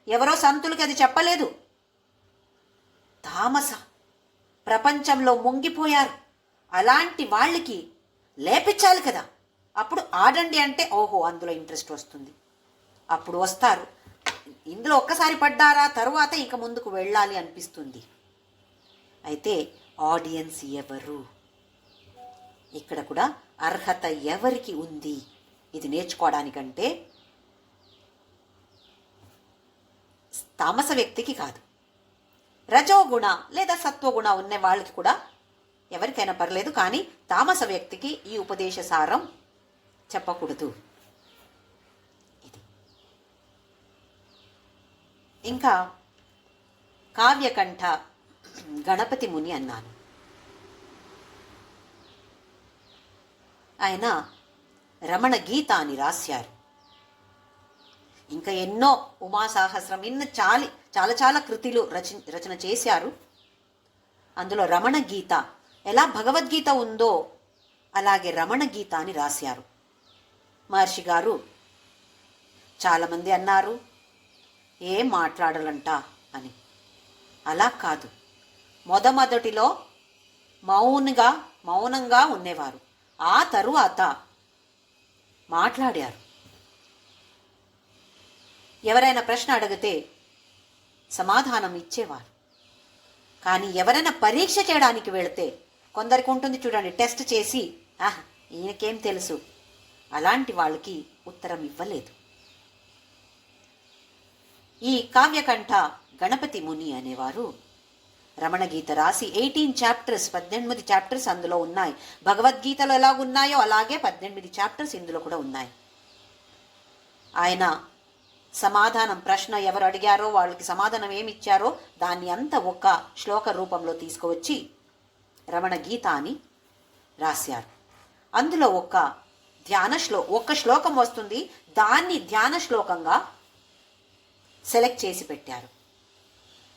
ఎవరో సంతులకి అది చెప్పలేదు. తామస ప్రపంచంలో ముంగిపోయారు. అలాంటి వాళ్ళకి లేపించాలి కదా. అప్పుడు ఆడండి అంటే ఓహో అందులో ఇంట్రెస్ట్ వస్తుంది, అప్పుడు వస్తారు. ఇందులో ఒక్కసారి పడ్డారా తరువాత ఇంక ముందుకు వెళ్ళాలి అనిపిస్తుంది. అయితే ఆడియన్స్ ఎవరు? ఇక్కడ కూడా అర్హత ఎవరికి ఉంది ఇది నేర్చుకోవడానికంటే? తామస వ్యక్తికి కాదు, రజోగుణ లేదా సత్వగుణ ఉన్న వాళ్ళకి కూడా ఎవరికైనా పర్లేదు. కానీ తామస వ్యక్తికి ఈ ఉపదేశ సారం చెప్పకూడదు. ఇది ఇంకా కావ్యకంఠ గణపతి ముని అన్నాను. ఆయన రమణ గీత అని రాశారు. ఇంకా ఎన్నో ఉమాసాహస్రం ఇన్ని చాలా కృతులు రచన చేశారు. అందులో రమణ గీత ఎలా భగవద్గీత ఉందో అలాగే రమణ గీత అని రాశారు మహర్షి గారు. చాలామంది అన్నారు ఏం మాట్లాడాలంట అని. అలా కాదు, మొదటిలో మౌనంగా ఉండేవారు, ఆ తరువాత మాట్లాడారు. ఎవరైనా ప్రశ్న అడిగితే సమాధానం ఇచ్చేవారు. కానీ ఎవరైనా పరీక్ష చేయడానికి వెళితే కొందరికి ఉంటుంది చూడండి, టెస్ట్ చేసి ఈయనకేం తెలుసు, అలాంటి వాళ్ళకి ఉత్తరం ఇవ్వలేదు. ఈ కావ్యకంఠ గణపతి ముని అనేవారు రమణగీత రాసి 18 చాప్టర్స్ 18 చాప్టర్స్ అందులో ఉన్నాయి. భగవద్గీతలో ఎలాగున్నాయో అలాగే 18 చాప్టర్స్ ఇందులో కూడా ఉన్నాయి. ఆయన సమాధానం, ప్రశ్న ఎవరు అడిగారో వాళ్ళకి సమాధానం ఏమిచ్చారో దాన్ని అంతా ఒక శ్లోక రూపంలో తీసుకువచ్చి రమణ గీత అని రాశారు. అందులో ఒక శ్లోకం వస్తుంది, దాన్ని ధ్యాన శ్లోకంగా సెలెక్ట్ చేసి పెట్టారు.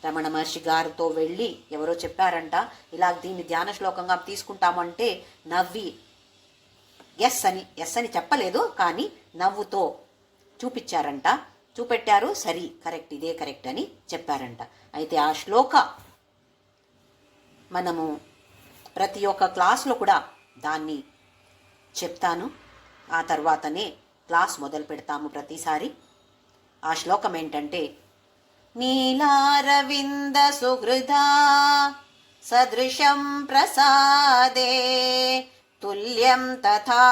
రమణ మహర్షి గారితో వెళ్ళి ఎవరో చెప్పారంట, ఇలా దీన్ని ధ్యాన శ్లోకంగా తీసుకుంటామంటే నవ్వి ఎస్ అని చెప్పలేదు, కానీ నవ్వుతో చూపెట్టారు. సరి, కరెక్ట్, ఇదే కరెక్ట్ అని చెప్పారంట. అయితే ఆ శ్లోక మనము ప్రతి ఒక్క క్లాస్లో కూడా దాన్ని చెప్తాను. ఆ తర్వాతనే క్లాస్ మొదలు పెడతాము ప్రతిసారి. ఆ శ్లోకం ఏంటంటే, నీలారవింద సుహృదా సదృశం ప్రసాదే తుల్యం తథా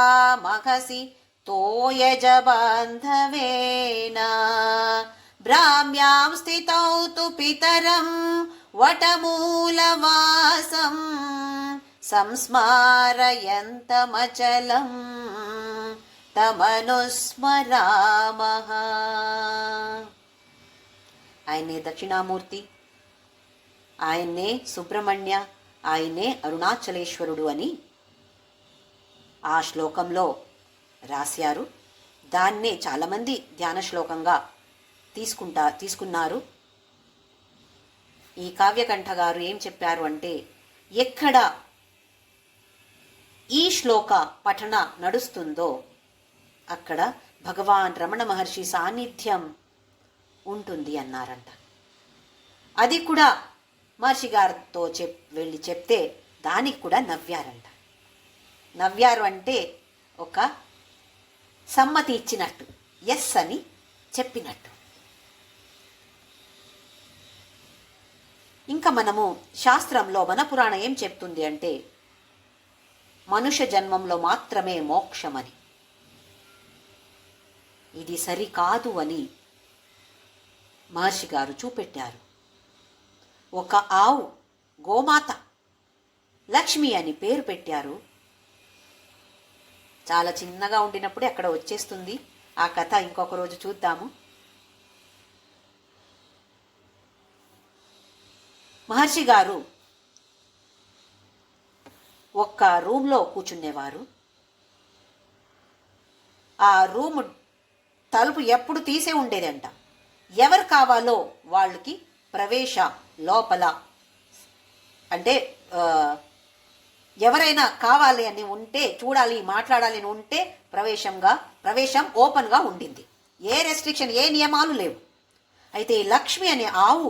మహసి తోయజ బాంధవేన భ్రామ్యాం స్థితౌ తు పితరం వటమూలవాసం సంస్మారయంతమచలం తమనుస్మరామః. ఆయనే దక్షిణామూర్తి, ఆయన్నే సుబ్రహ్మణ్య, ఆయనే అరుణాచలేశ్వరుడు అని ఆ శ్లోకంలో రాశారు. దాన్నే చాలామంది ధ్యాన శ్లోకంగా తీసుకున్నారు. ఈ కావ్యకంఠ గారు ఏం చెప్పారు అంటే, ఎక్కడ ఈ శ్లోక పఠన నడుస్తుందో అక్కడ భగవాన్ రమణ మహర్షి సాన్నిధ్యం ఉంటుంది అన్నారంట. అది కూడా మహర్షి గారితో వెళ్ళి చెప్తే దానికి కూడా నవ్వారంట. నవ్వారు అంటే ఒక సమ్మతి ఇచ్చినట్టు, ఎస్ అని చెప్పినట్టు. ఇంకా మనము శాస్త్రంలో మన పురాణం ఏం చెప్తుంది అంటే, మనుష్య జన్మంలో మాత్రమే మోక్షమని. ఇది సరికాదు అని మహర్షి గారు చూపెట్టారు. ఒక ఆవు గోమాత లక్ష్మి అని పేరు పెట్టారు. చాలా చిన్నగా ఉండినప్పుడే అక్కడ వచ్చేస్తుంది. ఆ కథ ఇంకొక రోజు చూద్దాము. మహర్షి గారు ఒక్క రూమ్లో కూర్చునేవారు. ఆ రూమ్ తలుపు ఎప్పుడు తీసే ఉండేదంట. ఎవరు కావాలో వాళ్ళకి ప్రవేశ లోపల, అంటే ఎవరైనా కావాలి అని ఉంటే, చూడాలి మాట్లాడాలి అని ఉంటే ప్రవేశం ఓపెన్గా ఉండింది. ఏ రెస్ట్రిక్షన్, ఏ నియమాలు లేవు. అయితే లక్ష్మి అనే ఆవు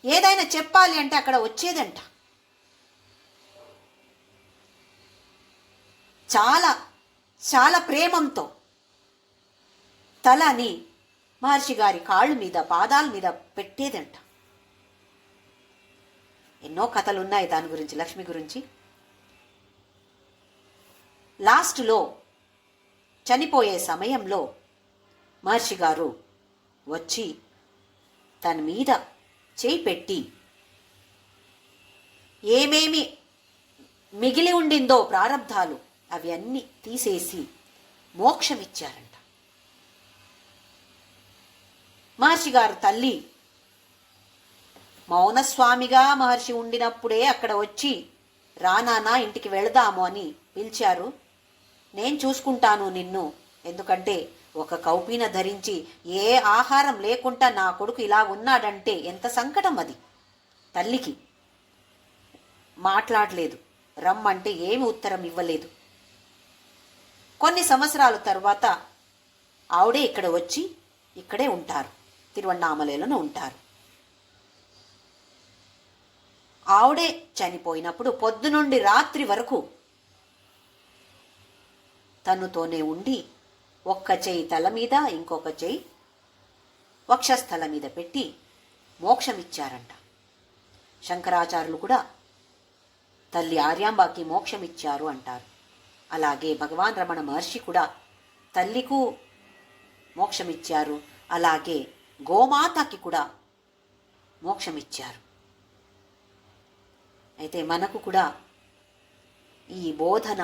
ఏదైనా చెప్పాలి అంటే అక్కడ వచ్చేదంట. చాలా చాలా ప్రేమంతో తలని మహర్షి గారి కాళ్ళు మీద పాదాల మీద పెట్టేదంట. ఎన్నో కథలు ఉన్నాయి దాని గురించి, లక్ష్మి గురించి. లాస్ట్లో చనిపోయే సమయంలో మహర్షి గారు వచ్చి తన మీద చేయి పెట్టి ఏమేమి మిగిలి ఉండిందో ప్రారబ్ధాలు అవి అన్నీ తీసేసి మోక్షమిచ్చారంట. మహర్షి గారు తల్లి మౌనస్వామిగా మహర్షి ఉండినప్పుడే అక్కడ వచ్చి, రానానా ఇంటికి వెళదాము అని పిలిచారు. నేను చూసుకుంటాను నిన్ను, ఎందుకంటే ఒక కౌపీన ధరించి ఏ ఆహారం లేకుండా నా కొడుకు ఇలా ఉన్నాడంటే ఎంత సంకటం అది. తల్లికి మాట్లాడలేదు, రమ్మంటే ఏమి ఉత్తరం ఇవ్వలేదు. కొన్ని సంవత్సరాల తర్వాత ఆవిడే ఇక్కడ వచ్చి ఇక్కడే ఉంటారు, తిరువణ్ణామలైలోనే ఉంటారు. ఆవిడే చనిపోయినప్పుడు పొద్దునుండి రాత్రి వరకు తనుతోనే ఉండి ఒక్క చెయ్యి తల మీద, ఇంకొక చెయ్యి వక్షస్థల మీద పెట్టి మోక్షమిచ్చారంట. శంకరాచార్యులు కూడా తల్లి ఆర్యాంబాకి మోక్షమిచ్చారు అంటారు. అలాగే భగవాన్ రమణ మహర్షి కూడా తల్లికు మోక్షమిచ్చారు. అలాగే గోమాతకి కూడా మోక్షమిచ్చారు. అయితే మనకు కూడా ఈ బోధన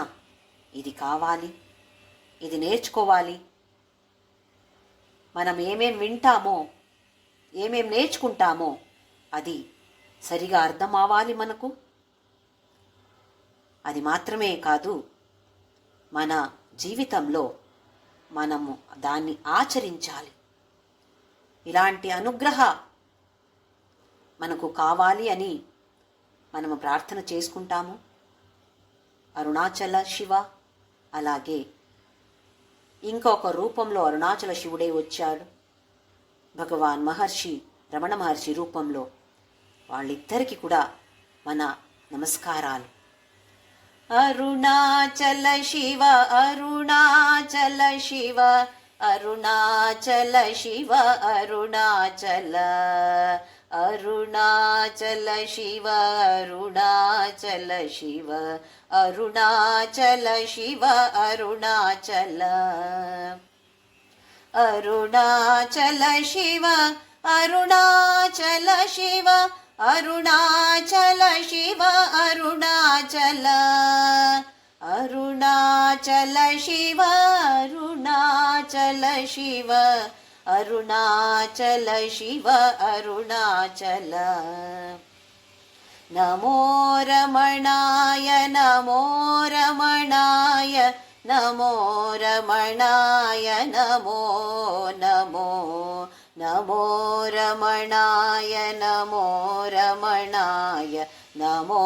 ఇది కావాలి, ఇది నేర్చుకోవాలి. మనం ఏమేం వింటామో, ఏమేం నేర్చుకుంటామో అది సరిగా అర్థం అవ్వాలి మనకు. అది మాత్రమే కాదు, మన జీవితంలో మనము దాన్ని ఆచరించాలి. ఇలాంటి అనుగ్రహ మనకు కావాలి అని మనము ప్రార్థన చేసుకుంటాము. అరుణాచల శివ, అలాగే ఇంకొక రూపంలో అరుణాచల శివుడే వచ్చాడు, భగవాన్ మహర్షి రమణ మహర్షి రూపంలో. వాళ్ళిద్దరికీ కూడా మన నమస్కారాలు. అరుణాచల శివ, అరుణాచల శివ, అరుణాచల శివ, అరుణాచల, అరుణాచల శివ, అరుణాచల శివ, అరుణాచల శివ, అరుణాచల, అరుణాచల శివ, అరుణాచల శివ, అరుణాచల శివ, అరుణాచల, అరుణాచల శివ, అరుణాచల శివ, అరుణాచల శివ, అరుణాచల. నమో రమణాయ, నమో రమణాయ, నమో రమణాయ, నమో నమో, నమో రమణాయ, నమో రమణాయ, నమో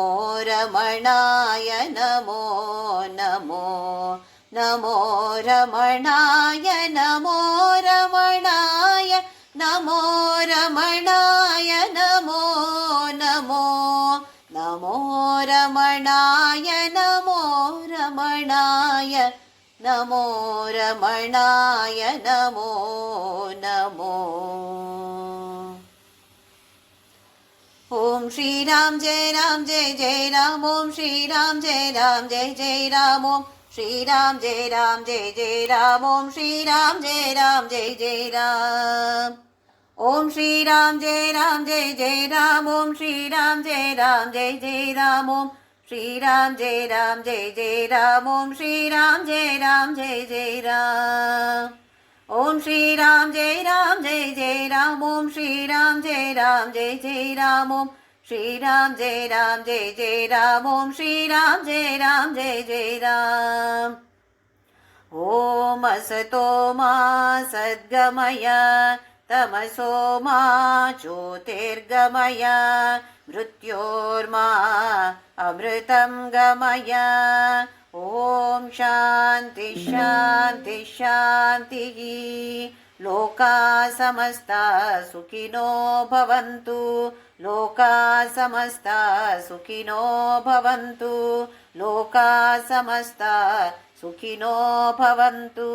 రమణాయ, నమో నమో, నమో రమణాయ, నమో రమణాయ, నమో రమణాయ, నమో నమో, నమో రమణాయ, నమో రమణాయ, నమో రమణాయ, నమో నమో. ఓం శ్రీరామ్ జయ రామ్ జయ జయ రామ్ ఓం శ్రీరామ్ జయ రామ్ జయ జయ రామ్ ఓం శ్రీరామ్ జయ రామ్ జయ జయ రామ్ ఓం శ్రీరామ్ జయ రామ్ జయ జయ రామ్ ఓం శ్రీరామ్ జయ రామ్ జయ జయ రామ్ ఓం శ్రీరామ్ జయ రామ్ జయ జయ రామ్ ఓం శ్రీరామ్ జయ రామ్ జయ జయ రామ్ ఓం శ్రీరామ్ జయ రామ్ జయ జయ రామ్ ఓం శ్రీరామ్ జయ రామ్ జయ జయ రామ్ ఓం శ్రీరామ్ జయ రామ్ జయ జయ రామ్ ఓం శ్రీరామ్ జయ రామ్ జయ జయ రామ్ ఓం శ్రీరామ్ జయ రామ్ జయ జయ రామ్ ఓం అసతో మా సద్గమయ తమసో మా జ్యోతిర్గమయ మృత్యోర్మా అమృతం గమయ ఓం శాంతి శాంతి శాంతి లోకా సమస్తా సుఖినో భవంతు లోకా సమస్తా సుఖినో భవంతు లోకా సమస్తా సుఖినో భవంతు.